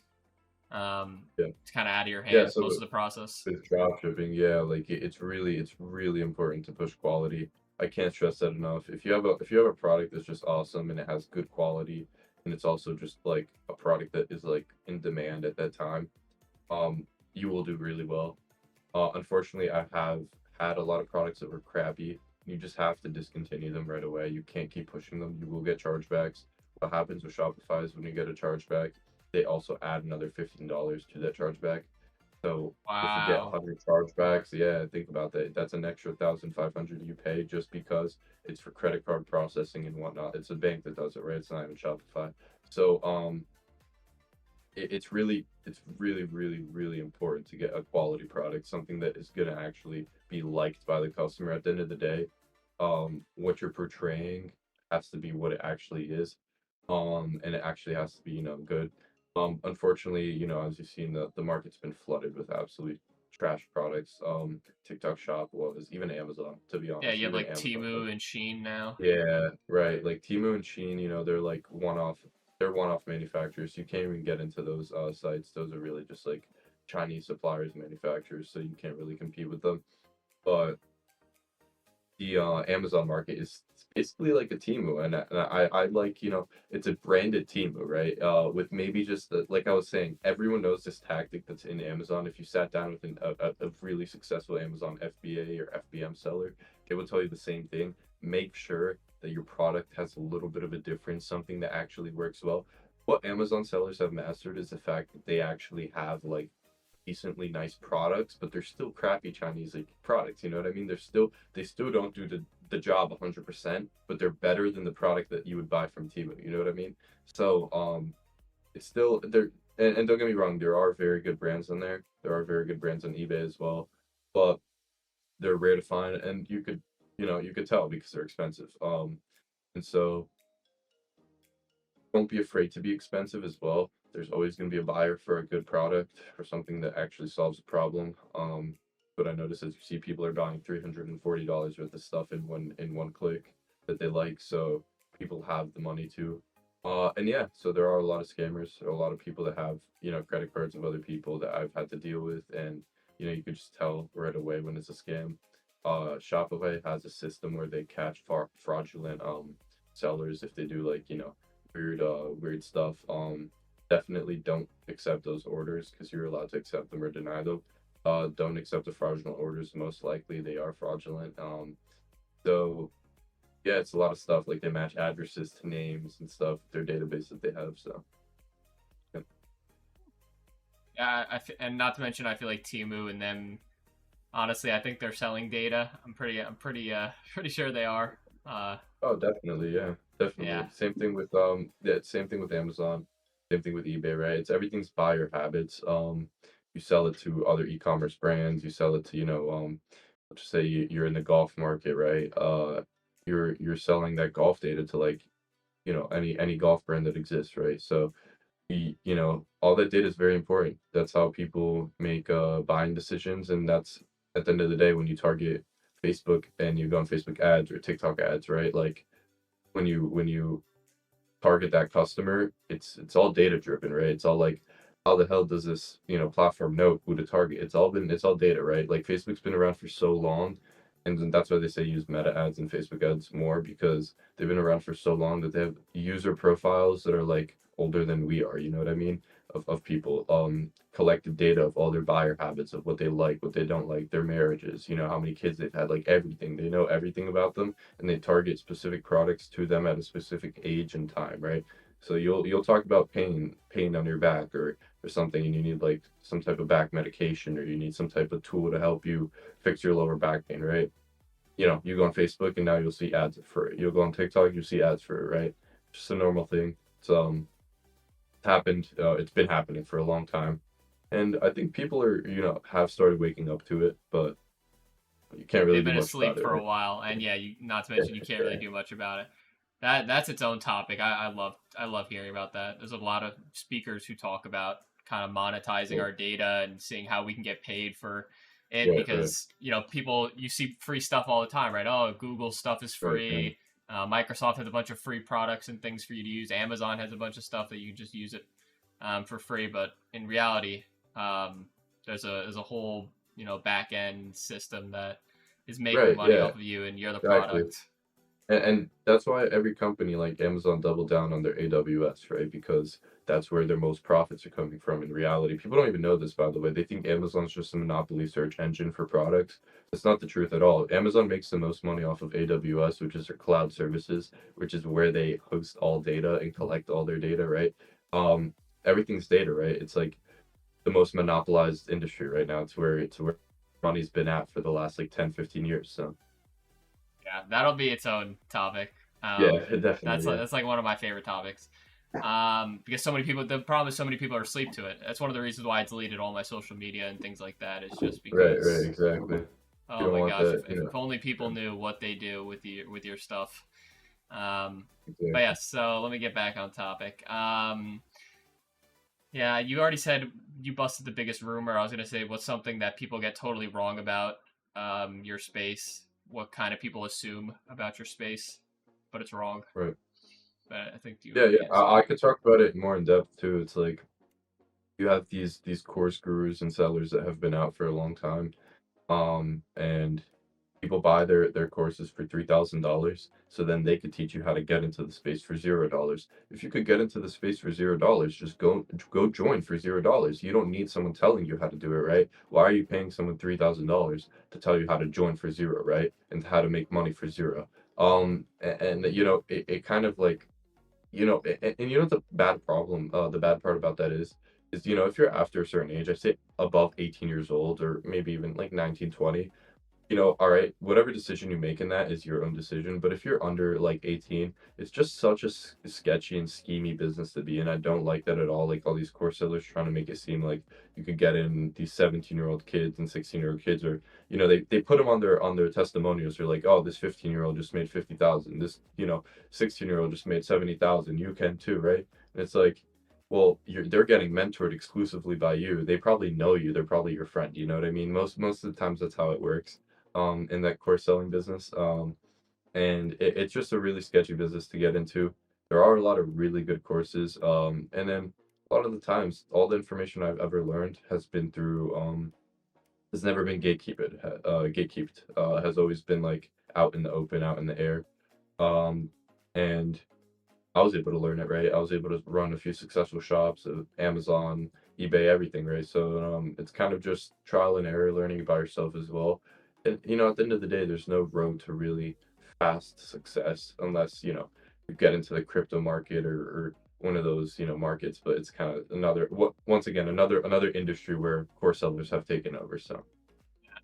Yeah, It's kind of out of your yeah. hands So most of the process. with drop shipping, yeah, like it's really important to push quality. I can't stress that enough. If you have a product that's just awesome and it has good quality, and it's also just like a product that is like in demand at that time, you will do really well. Unfortunately, I have had a lot of products that were crappy. You just have to discontinue them right away. You can't keep pushing them. You will get chargebacks. What happens with Shopify is when you get a chargeback, they also add another $15 to that chargeback. So if you get Wow. 100 chargebacks, yeah, think about that. That's an extra 1,500 you pay just because it's for credit card processing and whatnot. It's a bank that does it, right? It's not even Shopify. So it's really important to get a quality product, something that is going to actually be liked by the customer. At the end of the day, what you're portraying has to be what it actually is, and it actually has to be, good. Unfortunately, as you've seen, the market's been flooded with absolute trash products. TikTok Shop was, even Amazon, to be Yeah, honest, you have even like Amazon. Timu and Sheen now. Yeah, right. Like Temu and Sheen, they're like one-off. They're one-off manufacturers. You can't even get into those sites. Those are really just like Chinese suppliers, manufacturers, so you can't really compete with them. But the Amazon market is basically like a Temu, and I like, it's a branded Temu, right? With maybe just like I was saying, everyone knows this tactic that's in Amazon. If you sat down with a really successful Amazon FBA or FBM seller, they will tell you the same thing. Make sure that your product has a little bit of a difference, something that actually works well. What Amazon sellers have mastered is the fact that they actually have like decently nice products, but they're still crappy Chinese like products. You know what I mean? They still don't do the job 100%, but they're better than the product that you would buy from Temu. You know what I mean? So it's still there. And don't get me wrong, there are very good brands on there. There are very good brands on eBay as well, but they're rare to find, and you could tell because they're expensive. And so don't be afraid to be expensive as well. There's always going to be a buyer for a good product, for something that actually solves a problem. But I notice as you see people are buying $340 worth of stuff in one click that they like, so people have the money to. And yeah, so there are a lot of scammers, there are a lot of people that have credit cards of other people that I've had to deal with, and you could just tell right away when it's a scam. Shopify has a system where they catch fraudulent sellers if they do like weird stuff. Definitely don't accept those orders because you're allowed to accept them or deny them. Don't accept the fraudulent orders. Most likely they are fraudulent. So yeah, it's a lot of stuff like they match addresses to names and stuff, their database that they have. So yeah, Yeah, and not to mention, I feel like Timu and them. Honestly, I think they're selling data. Pretty sure they are. Uh, oh, definitely, yeah, yeah, definitely. Same thing with yeah, same thing with Amazon, same thing with eBay, right? It's everything's buyer habits. You sell it to other e-commerce brands, you sell it to, let's just say you're in the golf market, right? You're selling that golf data to like, any golf brand that exists, right? So all that data is very important. That's how people make buying decisions, and that's at the end of the day when you target Facebook and you go on Facebook ads or TikTok ads, right? Like when you target that customer, it's all data driven, right? It's all like, how the hell does this, platform know who to target? It's all data, right? Like Facebook's been around for so long, and then that's why they say use meta ads and Facebook ads more because they've been around for so long that they have user profiles that are like older than we are, you know what I mean? Of people, collected data of all their buyer habits, of what they like, what they don't like, their marriages, how many kids they've had, like everything. They know everything about them and they target specific products to them at a specific age and time, right? So you'll talk about pain on your back or something, and you need like some type of back medication or you need some type of tool to help you fix your lower back pain, right? You go on Facebook and now you'll see ads for it. You'll go on TikTok, you'll see ads for it, right? Just a normal thing. So happened. It's been happening for a long time, and I think people are have started waking up to it, but you can't really they've do been much asleep about it, for a right? while, and yeah, not to Yeah, mention you can't really yeah, do much about it. That's its own topic. I love hearing about that. There's a lot of speakers who talk about kind of monetizing yeah. our data and seeing how we can get paid for it Right, right, because people you see free stuff all the time, right? Oh, Google stuff is right, right, free. Microsoft has a bunch of free products and things for you to use. Amazon has a bunch of stuff that you just use it for free. But in reality, um, there's a whole back end system that is making right. money Yeah, off of you, and you're the exactly. product. And that's why every company like Amazon doubled down on their AWS, right? Because that's where their most profits are coming from in reality. People don't even know this, by the way. They think Amazon's just a monopoly search engine for products. That's not the truth at all. Amazon makes the most money off of AWS, which is their cloud services, which is where they host all data and collect all their data, right? Um, Everything's data, right? It's like the most monopolized industry right now. It's where money's been at for the last like 10, 15 years. So Yeah, that'll be its own topic. yeah, That's definitely, like, yeah. that's like one of my favorite topics. Because so many people, the problem is so many people are asleep to it. That's one of the reasons why I deleted all my social media and things like that. Is just Right, right, because, exactly. You oh don't my want gosh, that, if only yeah, people knew what they do with your stuff. Um, but yeah, exactly. so let me get back on topic. Yeah, you already said you busted the biggest rumor. I was gonna say what's something that people get totally wrong about your space. What kind of people assume about your space, but it's wrong. Right. But I think you Yeah, already yeah. answered I it. could talk about it more in depth too. It's like you have these course gurus and sellers that have been out for a long time. And people buy their courses for $3,000, so then they could teach you how to get into the space for $0. If you could get into the space for $0, just go join for $0. You don't need someone telling you how to do it, right? Why are you paying someone $3,000 to tell you how to join for zero, right? And how to make money for zero? And it kind of like and you know what the bad part about that is? is, if you're after a certain age, I say above 18 years old or maybe even like 19, 20, all right, whatever decision you make in that is your own decision. But if you're under like 18, it's just such a sketchy and schemy business to be in. I don't like that at all. Like all these course sellers trying to make it seem like you could get in these 17-year-old kids and 16-year-old kids, or they put them on their testimonials. They're like, oh, this 15-year-old just made 50,000. This 16-year-old just made 70,000. You can too, right? And it's like, well, they're getting mentored exclusively by you. They probably know you. They're probably your friend. You know what I mean? Most of the times that's how it works in that course selling business. And it's just a really sketchy business to get into. There are a lot of really good courses. And then a lot of the times, all the information I've ever learned has been through, has never been gatekeeped, has always been like out in the open, out in the air. Um, and I was able to learn it, right? I was able to run a few successful shops, Amazon, eBay, everything, right? So it's kind of just trial and error, learning by yourself as well. And at the end of the day, there's no road to really fast success unless you get into the crypto market or one of those markets. But it's kind of once again another industry where core sellers have taken over. So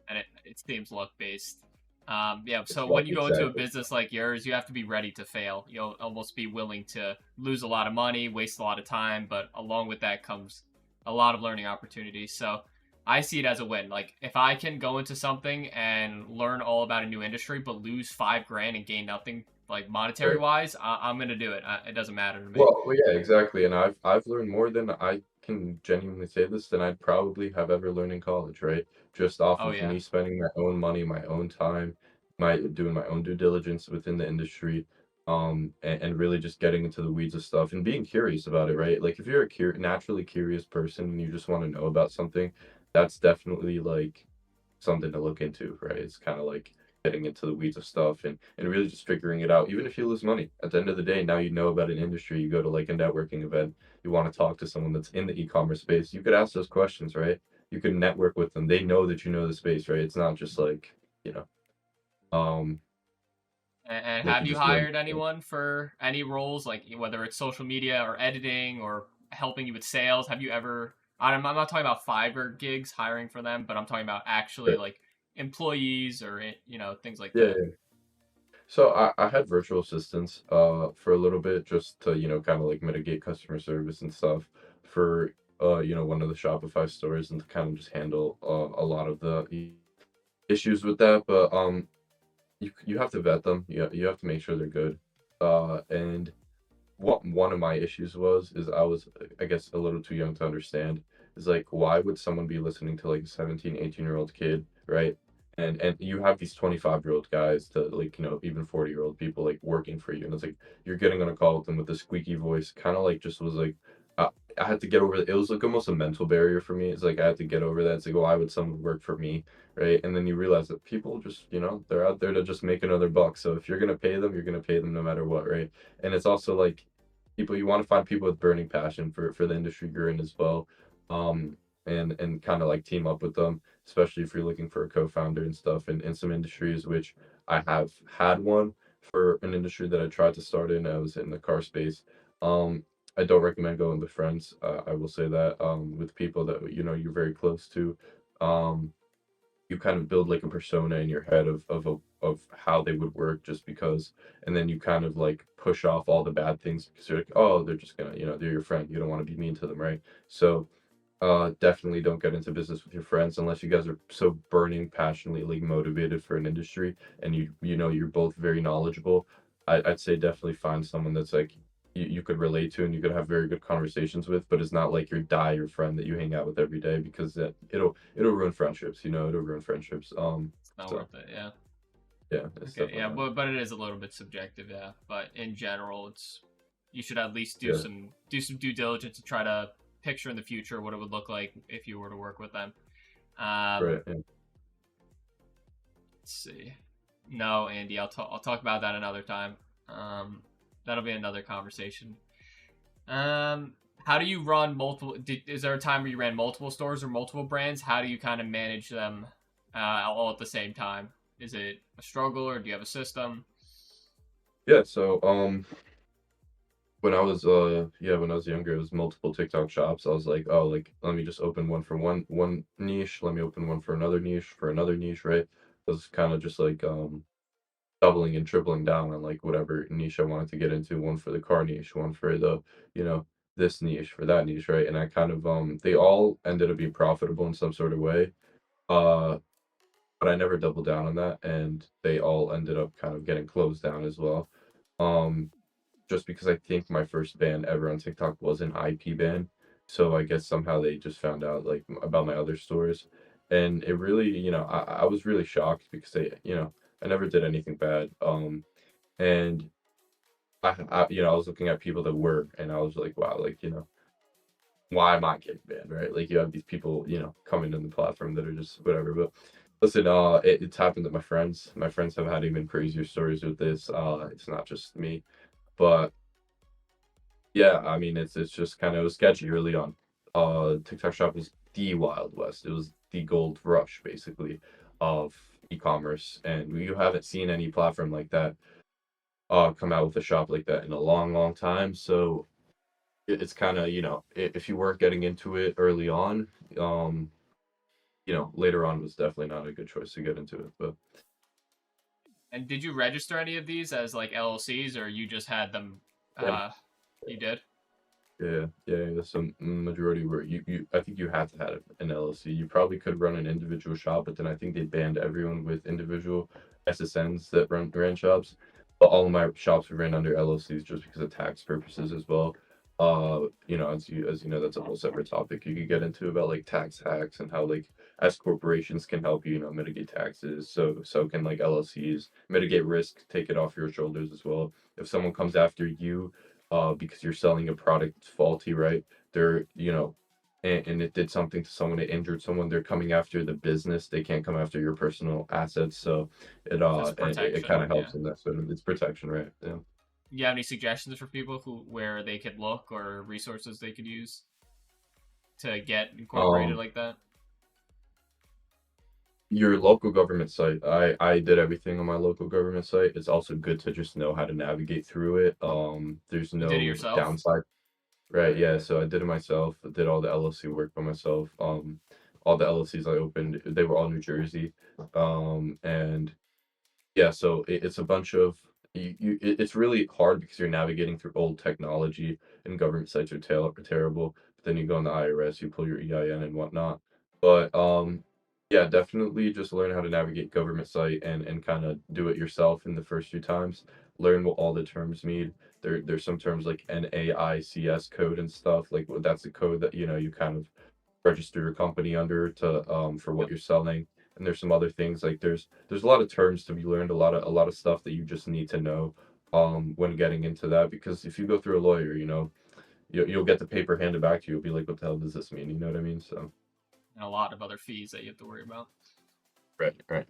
And it seems luck based. Yeah, it's so when like you go into a exactly business like yours, you have to be ready to fail. You'll almost be willing to lose a lot of money, waste a lot of time, but along with that comes a lot of learning opportunities. So I see it as a win. Like if I can go into something and learn all about a new industry, but lose 5 grand and gain nothing, like monetary right. wise, I'm gonna do it. It doesn't matter to me. Well, yeah, exactly, and I've learned more than I can genuinely say this than I'd probably have ever learned in college, right? Just off Oh of yeah. me spending my own money, my own time, my doing my own due diligence within the industry, and really just getting into the weeds of stuff and being curious about it, right? Like if you're a naturally curious person and you just want to know about something, that's definitely like something to look into, right? It's kind of like getting into the weeds of stuff and really just figuring it out. Even if you lose money, at the end of the day, now you know about an industry. You go to like a networking event, you want to talk to someone that's in the e-commerce space. You could ask those questions, right? You can network with them. They know that you know the space, right? It's not just like you know, um, And like have you you just learn. hired anyone for any roles, like whether it's social media or editing or helping you with sales? Have you ever? I'm not talking about Fiverr gigs, hiring for them, but I'm talking about actually Right. like employees or things like Yeah, that. yeah. So I had virtual assistants for a little bit just to kind of like mitigate customer service and stuff for one of the Shopify stores and to kind of just handle a lot of the issues with that. But you have to vet them. You have to make sure they're good. And what one of my issues is I was, I guess, a little too young to understand. Is like, why would someone be listening to like a 17, 18-year-old kid, right? And you have these 25-year-old guys to like, even 40-year-old people like working for you. And it's like you're getting on a call with them with a squeaky voice, kind of like just was like I, I had to get over it. It was like almost a mental barrier for me. It's like I had to get over that. It's like, why would someone work for me? Right. And then you realize that people just, they're out there to just make another buck. So if you're gonna pay them, you're gonna pay them no matter what, right? And it's also like people you want to find people with burning passion for the industry you're in as well, um and kind of like team up with them, especially if you're looking for a co-founder and stuff in some industries, which I have had one for an industry that I tried to start in. I was in the car space. um I don't recommend going with friends. I will say that with people that you're very close to. um you kind of build like a persona in your head of how they would work just because, and then you kind of like push off all the bad things because you're like, oh, they're just gonna, they're your friend, you don't want to be mean to them, right? So definitely don't get into business with your friends unless you guys are so burning passionately like motivated for an industry and you're both very knowledgeable. I'd say definitely find someone that's like you could relate to and you could have very good conversations with, but it's not like your your friend that you hang out with every day because that it'll ruin friendships. It'll ruin friendships. It's not So worth it. Yeah. yeah, it's Okay. definitely Yeah, not. but it is a little bit subjective. Yeah. But in general, it's you should at least Yeah, do some due diligence to try to picture in the future what it would look like if you were to work with them. Um, right. Yeah. let's see. No, Andy, I'll talk about that another time. Um, that'll be another conversation. How do you run multiple? Is there a time where you ran multiple stores or multiple brands? How do you kind of manage them all at the same time? Is it a struggle or do you have a system? Yeah. So when I was younger, it was multiple TikTok shops. I was like, oh, like let me just open one for one niche. Let me open one for another niche, right? It was kind of just like doubling and tripling down on like whatever niche I wanted to get into. One for the car niche, one for the you know this niche for that niche, right? And I kind of they all ended up being profitable in some sort of way. Uh, but I never doubled down on that, and they all ended up kind of getting closed down as well. Um, just because I think my first ban ever on TikTok was an IP ban. So I guess somehow they just found out like about my other stores. And it really, I was really shocked because I never did anything bad. And I was looking at people that were, and I was like, wow, like, why am I getting banned, right? Like you have these people, coming in the platform that are just whatever. But listen, it's happened to my friends. My friends have had even crazier stories with this. It's not just me, but yeah, I mean, it's just kind of sketchy early on. TikTok Shop was the Wild West. It was the gold rush, basically, of e-commerce, and you haven't seen any platform like that come out with a shop like that in a long, long time. So it's kind of, if you weren't getting into it early on, um, later on was definitely not a good choice to get into it. But And did you register any of these as like LLCs, or you just had them? yeah, Uh, you did. yeah. So majority were I think you had to have an LLC. You probably could run an individual shop, but then I think they banned everyone with individual SSNs that ran shops. But all of my shops were ran under LLCs just because of tax purposes as well. As you know, that's a whole separate topic you could get into about like tax hacks and how like S corporations can help you, mitigate taxes. So can like LLCs mitigate risk, take it off your shoulders as well. If someone comes after you because you're selling a product that's faulty, right? They're, and it did something to someone, it injured someone, they're coming after the business. They can't come after your personal assets. So So it's it protection. kind of Yeah. helps in that sort of it's protection, right? Yeah. You have any suggestions for people who where they could look or resources they could use to get incorporated Um, like that? your local government site. I did everything on my local government site. It's also good to just know how to navigate through it. There's You did it no yourself. downside. Right, yeah, so I did it myself. I did all the LLC work by myself. All the LLCs I opened, they were all New Jersey. And yeah, so it's a bunch of it's really hard because you're navigating through old technology and government sites are terrible. But then you go on the IRS, you pull your EIN and whatnot. But yeah, definitely just learn how to navigate government site and kind of do it yourself in the first few times. Learn what all the terms mean. There's some terms like NAICS code and stuff. Like that's the code that you kind of register your company under to for what Yep. you're selling. And there's some other things like there's a lot of terms to be learned, a lot of stuff that you just need to know when getting into that, because if you go through a lawyer, you'll get the paper handed back to you. You'll be like, what the hell does this mean? You know what I mean? So And a lot of other fees that you have to worry about. right, right.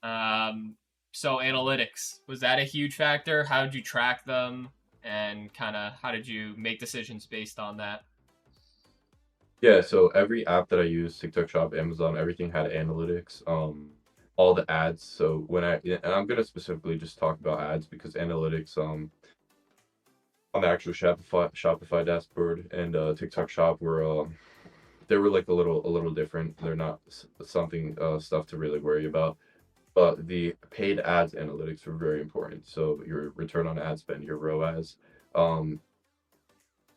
Um, so analytics, was that a huge factor? How did you track them, and kind of how did you make decisions based on that? Yeah, so every app that I use, TikTok Shop, Amazon, everything had analytics. All the ads. So and I'm gonna specifically just talk about ads because analytics, on the actual Shopify dashboard and TikTok Shop they were like a little different. They're not something stuff to really worry about. But the paid ads analytics were very important. So your return on ad spend, your ROAS. Um,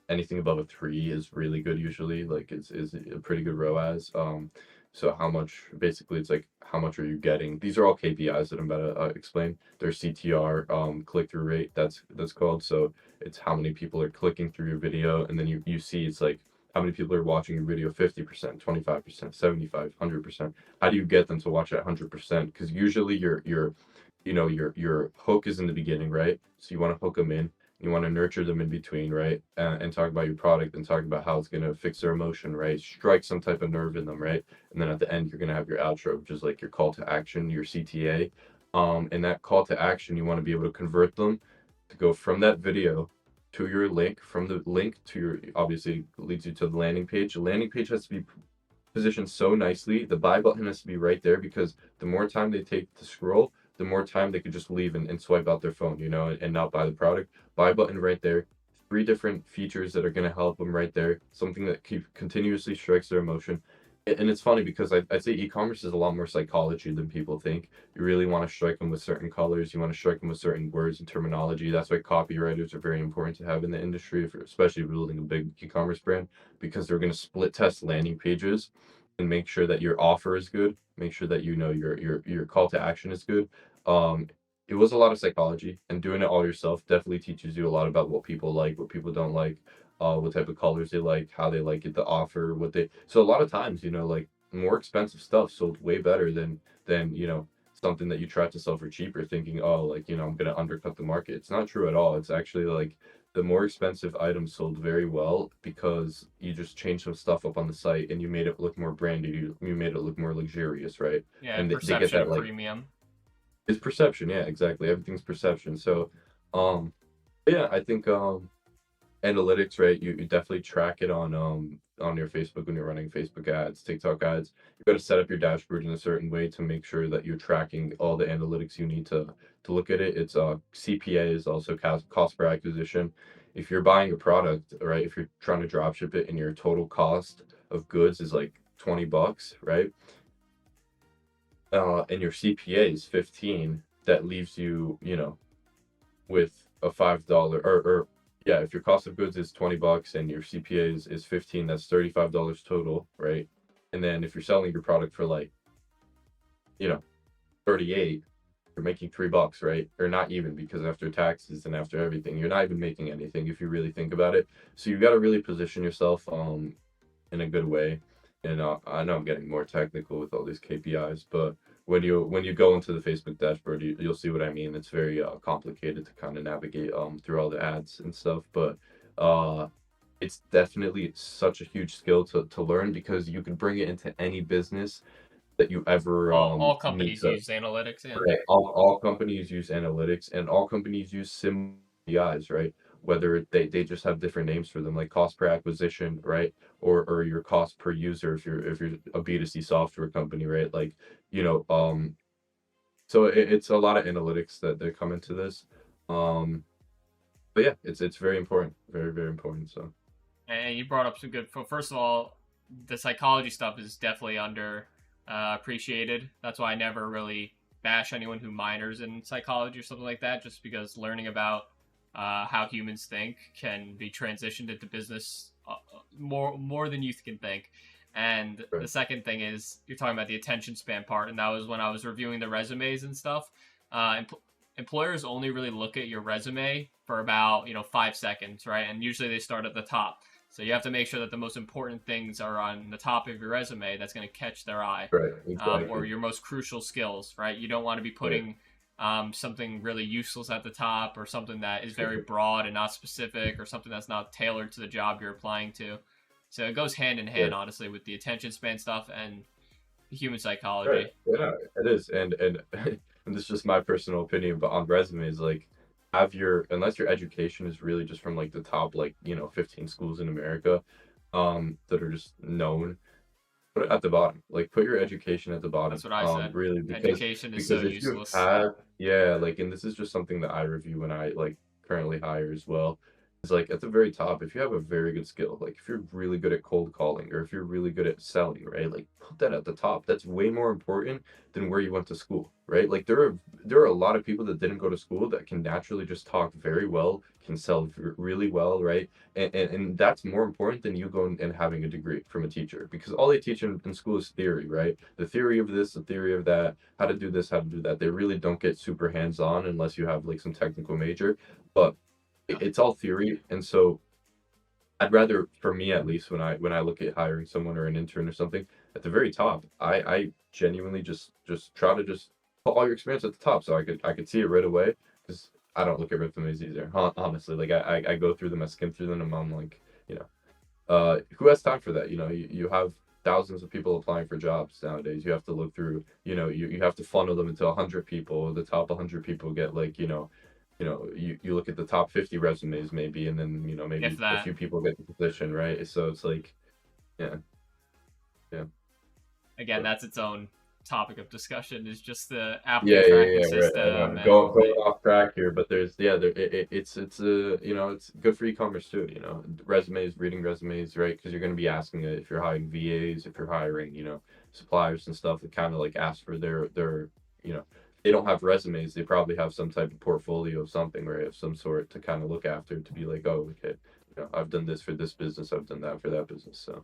Anything above a 3 is really good usually, like, is a pretty good ROAS. So how much basically, it's like, how much are you getting? These are all KPIs that I'm about to, explain. There's CTR, click-through rate, that's called. So it's how many people are clicking through your video, and then you see it's like, how many people are watching your video 50%, 25%, 75, 100%. How do you get them to watch at 100%? Because usually your hook is in the beginning, right? So you wanna hook them in. You want to nurture them in between, right? And talk about your product and talk about how it's going to fix their emotion, right? Strike some type of nerve in them, right? And then at the end, you're going to have your outro, which is like your call to action, your CTA. And that call to action, you want to be able to convert them to go from that video to your link, from the link to your, obviously leads you to the landing page. The landing page has to be positioned so nicely. The buy button has to be right there because the more time they take to scroll, the more time they could just leave and swipe out their phone, and not buy the product. Buy button right there. 3 different features that are gonna help them right there, something that continuously strikes their emotion. And it's funny because I'd say e-commerce is a lot more psychology than people think. You really wanna strike them with certain colors, you wanna strike them with certain words and terminology. That's why copywriters are very important to have in the industry, if you're especially building a big e-commerce brand, because they're gonna split test landing pages and make sure that your offer is good, make sure that, you know, your call to action is good. Um, it was a lot of psychology, and doing it all yourself definitely teaches you a lot about what people like, what people don't like, what type of colors they like, how they like it, the offer, what they. So a lot of times, you know, like more expensive stuff sold way better than you know something that you tried to sell for cheaper, thinking, oh, like you know, I'm gonna undercut the market. It's not true at all. It's actually like the more expensive items sold very well because you just changed some stuff up on the site and you made it look more branded. You made it look more luxurious, right? Yeah, And they get perception that of like premium. it's perception, yeah, exactly. Everything's perception. So, um, yeah, I think analytics, right? You definitely track it on your Facebook when you're running Facebook ads, TikTok ads. You got to set up your dashboard in a certain way to make sure that you're tracking all the analytics you need to look at it. It's CPA is also cost per acquisition. If you're buying a product, right? If you're trying to drop ship it and your total cost of goods is like $20, right? And your CPA is 15, that leaves you, you know, with a $5 or yeah, if your cost of goods is $20 and your CPA is 15, that's $35 total, right? And then if you're selling your product for like, you know, 38, you're making $3, right? Or not even, because after taxes and after everything, you're not even making anything if you really think about it. So you got to really position yourself in a good way. And I know I'm getting more technical with all these KPIs, but when you go into the Facebook dashboard, you'll see what I mean. It's very complicated to kind of navigate through all the ads and stuff, but uh, it's definitely such a huge skill to learn because you can bring it into any business that you ever All need companies to. use analytics. Yeah, Right. All companies use analytics and all companies use similar KPIs, right? Whether they just have different names for them, like cost per acquisition, right? Or your cost per user if you're a B2C software company, right? Like, you know, so it's a lot of analytics that come into this. Um, but yeah, it's very important. Very, very important. So and you brought up some good. First of all, the psychology stuff is definitely under appreciated. That's why I never really bash anyone who minors in psychology or something like that, just because learning about how humans think can be transitioned into business more than you can think. And right, the second thing is you're talking about the attention span part, and that was when I was reviewing the resumes and stuff. Employers only really look at your resume for about 5 seconds, right? And usually they start at the top. So you have to make sure that the most important things are on the top of your resume that's going to catch their eye, right, or exactly. your most crucial skills, right? You don't want to be Right. putting something really useless at the top, or something that is very broad and not specific, or something that's not tailored to the job you're applying to. So it goes hand in hand, Right. honestly, with the attention span stuff and human Right. psychology. Yeah, it is. And and this is just my personal opinion, but on resumes, like have your unless your education is really just from like the top like, 15 schools in America, that are just known, put it at the bottom. Like put your education at the That's bottom. what I said. Really Education is so because if you useless. have yeah, like and this is just something that I review when I like currently hire as well. It's like at the very top, if you have a very good skill, like if you're really good at cold calling or if you're really good at selling, right? Like put that at the top. That's way more important than where you went to school, right? Like there are a lot of people that didn't go to school that can naturally just talk very well, can sell really well, right? And that's more important than you going and having a degree from a teacher because all they teach in school is theory, right? The theory of this, the theory of that, how to do this, how to do that. They really don't get super hands-on unless you have like some technical major, but it's all theory. And so I'd rather, for me at least, when I look at hiring someone or an intern or something, at the very top, I genuinely just try to just put all your experience at the top so I could see it right away because I don't look at resumes either. Honestly, like I go through them, I skim through them, and I'm like, who has time for that? You have thousands of people applying for jobs nowadays. You have to look through, you have to funnel them into 100 people. The top 100 people get like, you look at the top 50 resumes maybe, and then, If maybe a that. few people get the position, right? So it's like, yeah, yeah, Again, but that's its own topic of discussion is just the Yeah, applicant yeah, tracking yeah, right. I system know. and Going off track here, but there's yeah, it's it's good for e-commerce too. Resumes, reading resumes, right? Because you're going to be asking it if you're hiring VAs, if you're hiring, suppliers and stuff. That kind of like ask for their they don't have resumes. They probably have some type of portfolio of something, right, of some sort to kind of look after to be like, oh, okay, I've done this for this business, I've done that for that business. So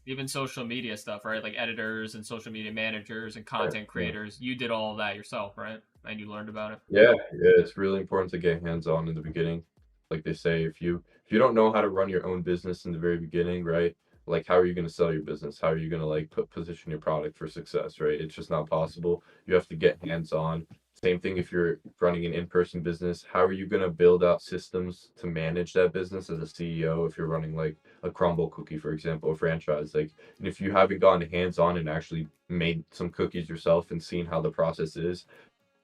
even social media stuff, right? Like editors and social media managers and yeah, content yeah. creators. You did all of that yourself, right? And you learned about it. Yeah, yeah, it's really important to get hands-on in the beginning. Like they say, if you don't know how to run your own business in the very beginning, right? Like how are you going to sell your business? How are you going to like position your product for success, right? It's just not possible. You have to get hands-on. Same thing if you're running an in-person business. How are you going to build out systems to manage that business as a CEO if you're running like a crumble cookie, for example, a franchise? Like, and if you haven't gotten hands-on and actually made some cookies yourself and seen how the process is,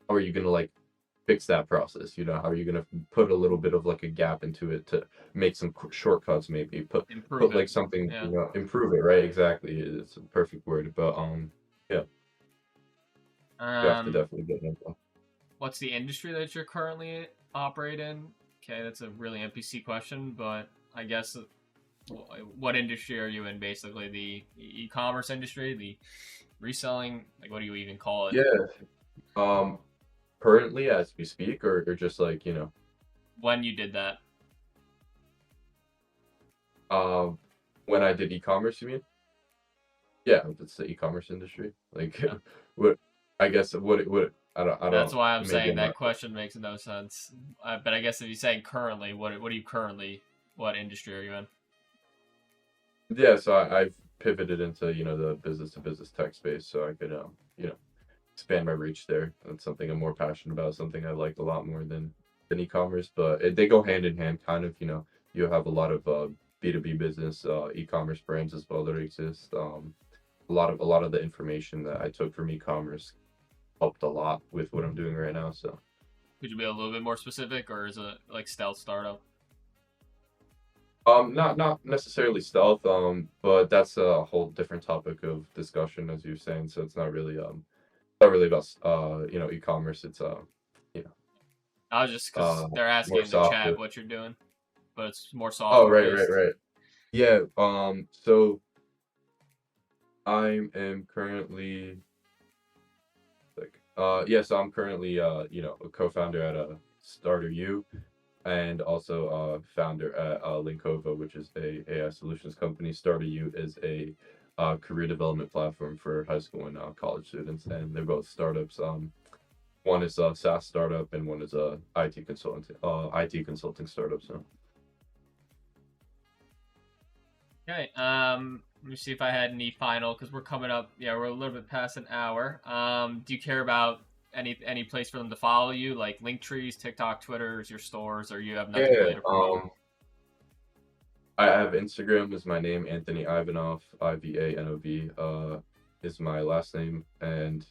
how are you going to like fix that process? How are you going to put a little bit of like a gap into it to make some shortcuts, maybe Improve put it. like something, Yeah. improve it, right? Exactly. It's a perfect word. But yeah, you have to Um, definitely get hands on. what's the industry that you're currently operate in? Okay, that's a really NPC question, but I guess what industry are you in? Basically, the e-commerce industry, the reselling. Like, what do you even call it? Yeah. Um, Currently as we speak, or just like, When you did that? um, when I did e-commerce, you mean? Yeah, it's the e-commerce industry. Like, Yeah. what, I guess, I That's don't, why I'm maybe saying I'm that not. question makes no sense. But I guess if you say currently, what do you currently? What industry are you in? Yeah, so I've pivoted into, the business to business tech space so I could, expand my reach there. That's something I'm more passionate about, something I like a lot more than e-commerce, but they go hand in hand kind of, you have a lot of B2B business, e-commerce brands as well that exist. A lot of the information that I took from e-commerce helped a lot with what I'm doing right now. So Could you be a little bit more specific, or is it like stealth startup? not necessarily stealth, but that's a whole different topic of discussion, as you're saying. So it's not really about e-commerce. It's you know I was just because they're asking more in the chat software. what you're doing, but it's more Oh, software right, right, based. right. Yeah. So I am currently yeah. So I'm currently a co-founder at Starteryou, and also founder at Linkova, which is a AI solutions company. Starteryou is a career development platform for high school and college students, and they're both startups. One is a SaaS startup, and one is a IT consulting startup. So Okay. Let me see if I had any final because we're coming up. Yeah, we're a little bit past an hour. Do you care about any place for them to follow you, like link trees, TikTok, Twitter's, your stores, or you have nothing yeah, really to promote? I have Instagram is my name, Anthony Ivanov, Ivanov, is my last name, and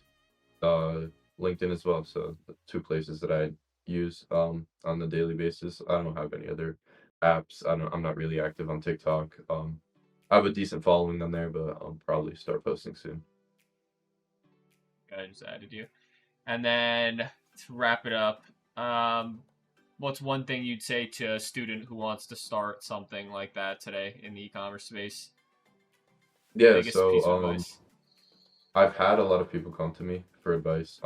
uh, LinkedIn as well. So the two places that I use on a daily basis. I don't have any other apps. I'm not really active on TikTok. I have a decent following on there, but I'll probably start posting soon. I just added you. And then to wrap it up, um, what's one thing you'd say to a student who wants to start something like that today in the e-commerce space? Yeah, Biggest so piece of advice. I've had a lot of people come to me for advice.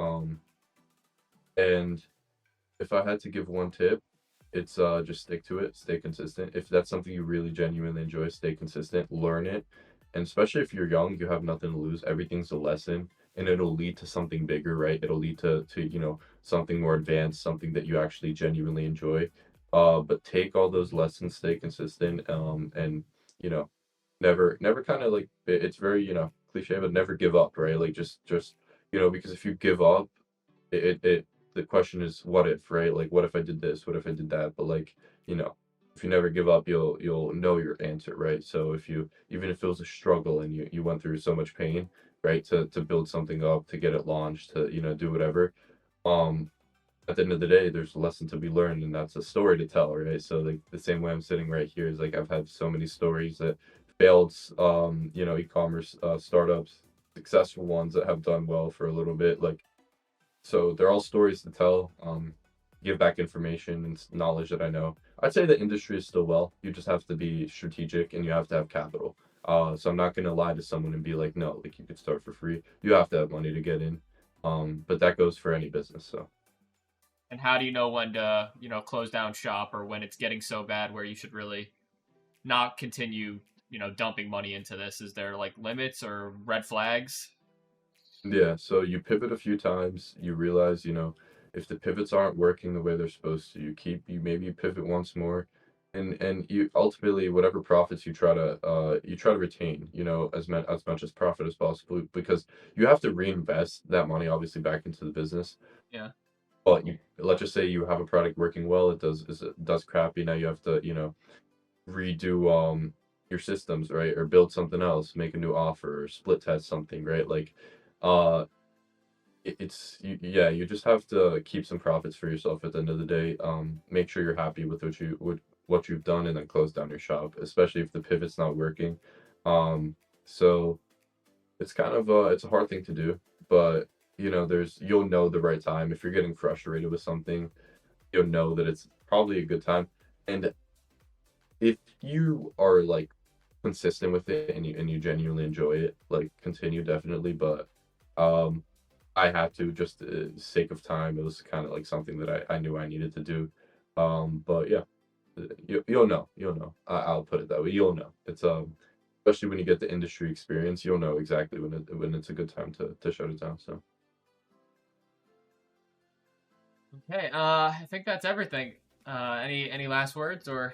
And if I had to give one tip, it's just stick to it, stay consistent. If that's something you really genuinely enjoy, stay consistent, learn it. And especially if you're young, you have nothing to lose. Everything's a lesson and it'll lead to something bigger, right? It'll lead to something more advanced, something that you actually genuinely enjoy. But take all those lessons, stay consistent, and you know, never kind of like it's very, cliche, but never give up, right? Like just because if you give up, it the question is what if, right? Like what if I did this? What if I did that? But like, you know, if you never give up, you'll know your answer, right? So if you even if it was a struggle and you went through so much pain, right, to build something up, to get it launched, to do whatever, um at the end of the day, there's a lesson to be learned, and that's a story to tell, right? So like the same way I'm sitting right here is like I've had so many stories that failed, e-commerce startups, successful ones that have done well for a little bit. Like, so they're all stories to tell. Give back information and knowledge that I know. I'd say the industry is still well. You just have to be strategic and you have to have capital. So I'm not gonna lie to someone and be like, no, like you could start for free. You have to have money to get in. But that goes for any business. So And how do you know when to, close down shop, or when it's getting so bad where you should really not continue, dumping money into this? Is there like limits or red flags? yeah, so you pivot a few times. You realize, if the pivots aren't working the way they're supposed to, you maybe pivot once more, and you ultimately whatever profits you try to retain, as much as profit as possible because you have to reinvest that money obviously back into the business. Yeah. But let's just say you have a product working well, it does crappy. Now you have to, redo your systems, right? Or build something else, make a new offer, or split test something, right? Like uh yeah, you just have to keep some profits for yourself at the end of the day. Make sure you're happy with what you've done and then close down your shop, especially if the pivot's not working. So it's kind of it's a hard thing to do, but you'll know the right time. If you're getting frustrated with something, you'll know that it's probably a good time. And if you are like consistent with it and you genuinely enjoy it, like continue definitely. But um I had to just sake of time. It was kind of like something that I knew I needed to do. But yeah, you'll know. I'll put it that way. You'll know. It's especially when you get the industry experience, you'll know exactly when it's a good time to shut it down. So Okay. I think that's everything. Any last words, or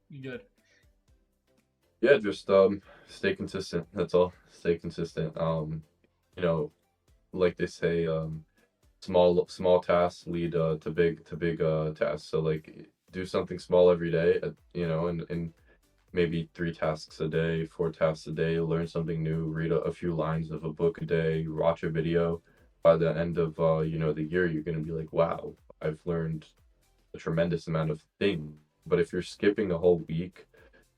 you good? yeah, just stay consistent. That's all. Stay consistent. You know, like they say, small tasks lead to big tasks. So like do something small every day, and maybe 3 tasks a day, 4 tasks a day, learn something new, read a few lines of a book a day, watch a video. By the end of the year, you're gonna be like, wow, I've learned a tremendous amount of things. But if you're skipping a whole week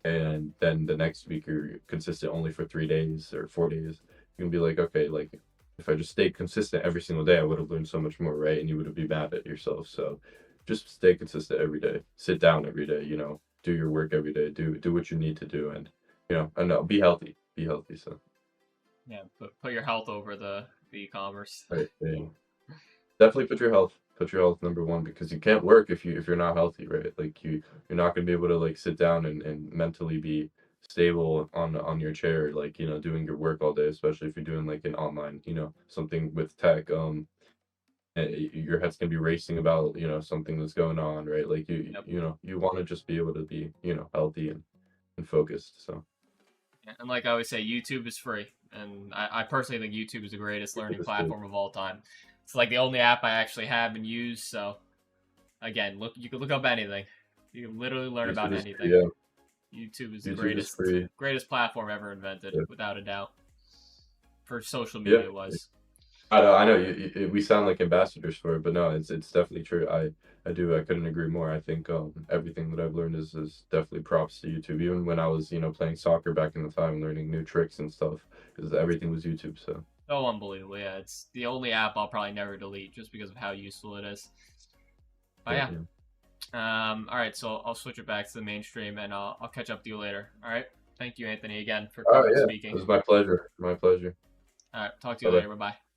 and then the next week you're consistent only for 3 days or 4 days, you can be like, okay, like if I just stayed consistent every single day, I would have learned so much more, right? And you would have been mad at yourself. So just stay consistent every day. Sit down every day, do your work every day. Do what you need to do, and and be healthy. Be healthy. So Yeah. Put your health over the e-commerce. right, yeah. Definitely put your health number one because you can't work if you're not healthy, right? Like you're not gonna be able to like sit down and mentally be stable on your chair, like doing your work all day, especially if you're doing like an online, something with tech. Your head's gonna be racing about something that's going on, right? Like Yep. you want to just be able to be healthy and focused. So Yeah, and like I always say, YouTube is free, and I personally think YouTube is the greatest learning YouTube is free. platform of all time. It's like the only app I actually have and use. So again, you can look up anything. You can literally learn about YouTube is free. anything. Yeah, YouTube is the YouTube is greatest free. platform ever invented, Yeah. without a doubt, for social Yeah. media was. I know we sound like ambassadors for it, but no, it's definitely true. I couldn't agree more. I think everything that I've learned is definitely props to YouTube. Even when I was playing soccer back in the time, learning new tricks and stuff, because everything was YouTube. So So unbelievable. Yeah, it's the only app I'll probably never delete just because of how useful it is. But yeah, yeah. yeah. All right, so I'll switch it back to the mainstream, and I'll catch up to you later. All right. Thank you, Anthony, again for Oh coming and yeah, it speaking. was my pleasure. My pleasure. All right, talk to Bye you later. bye. Bye bye.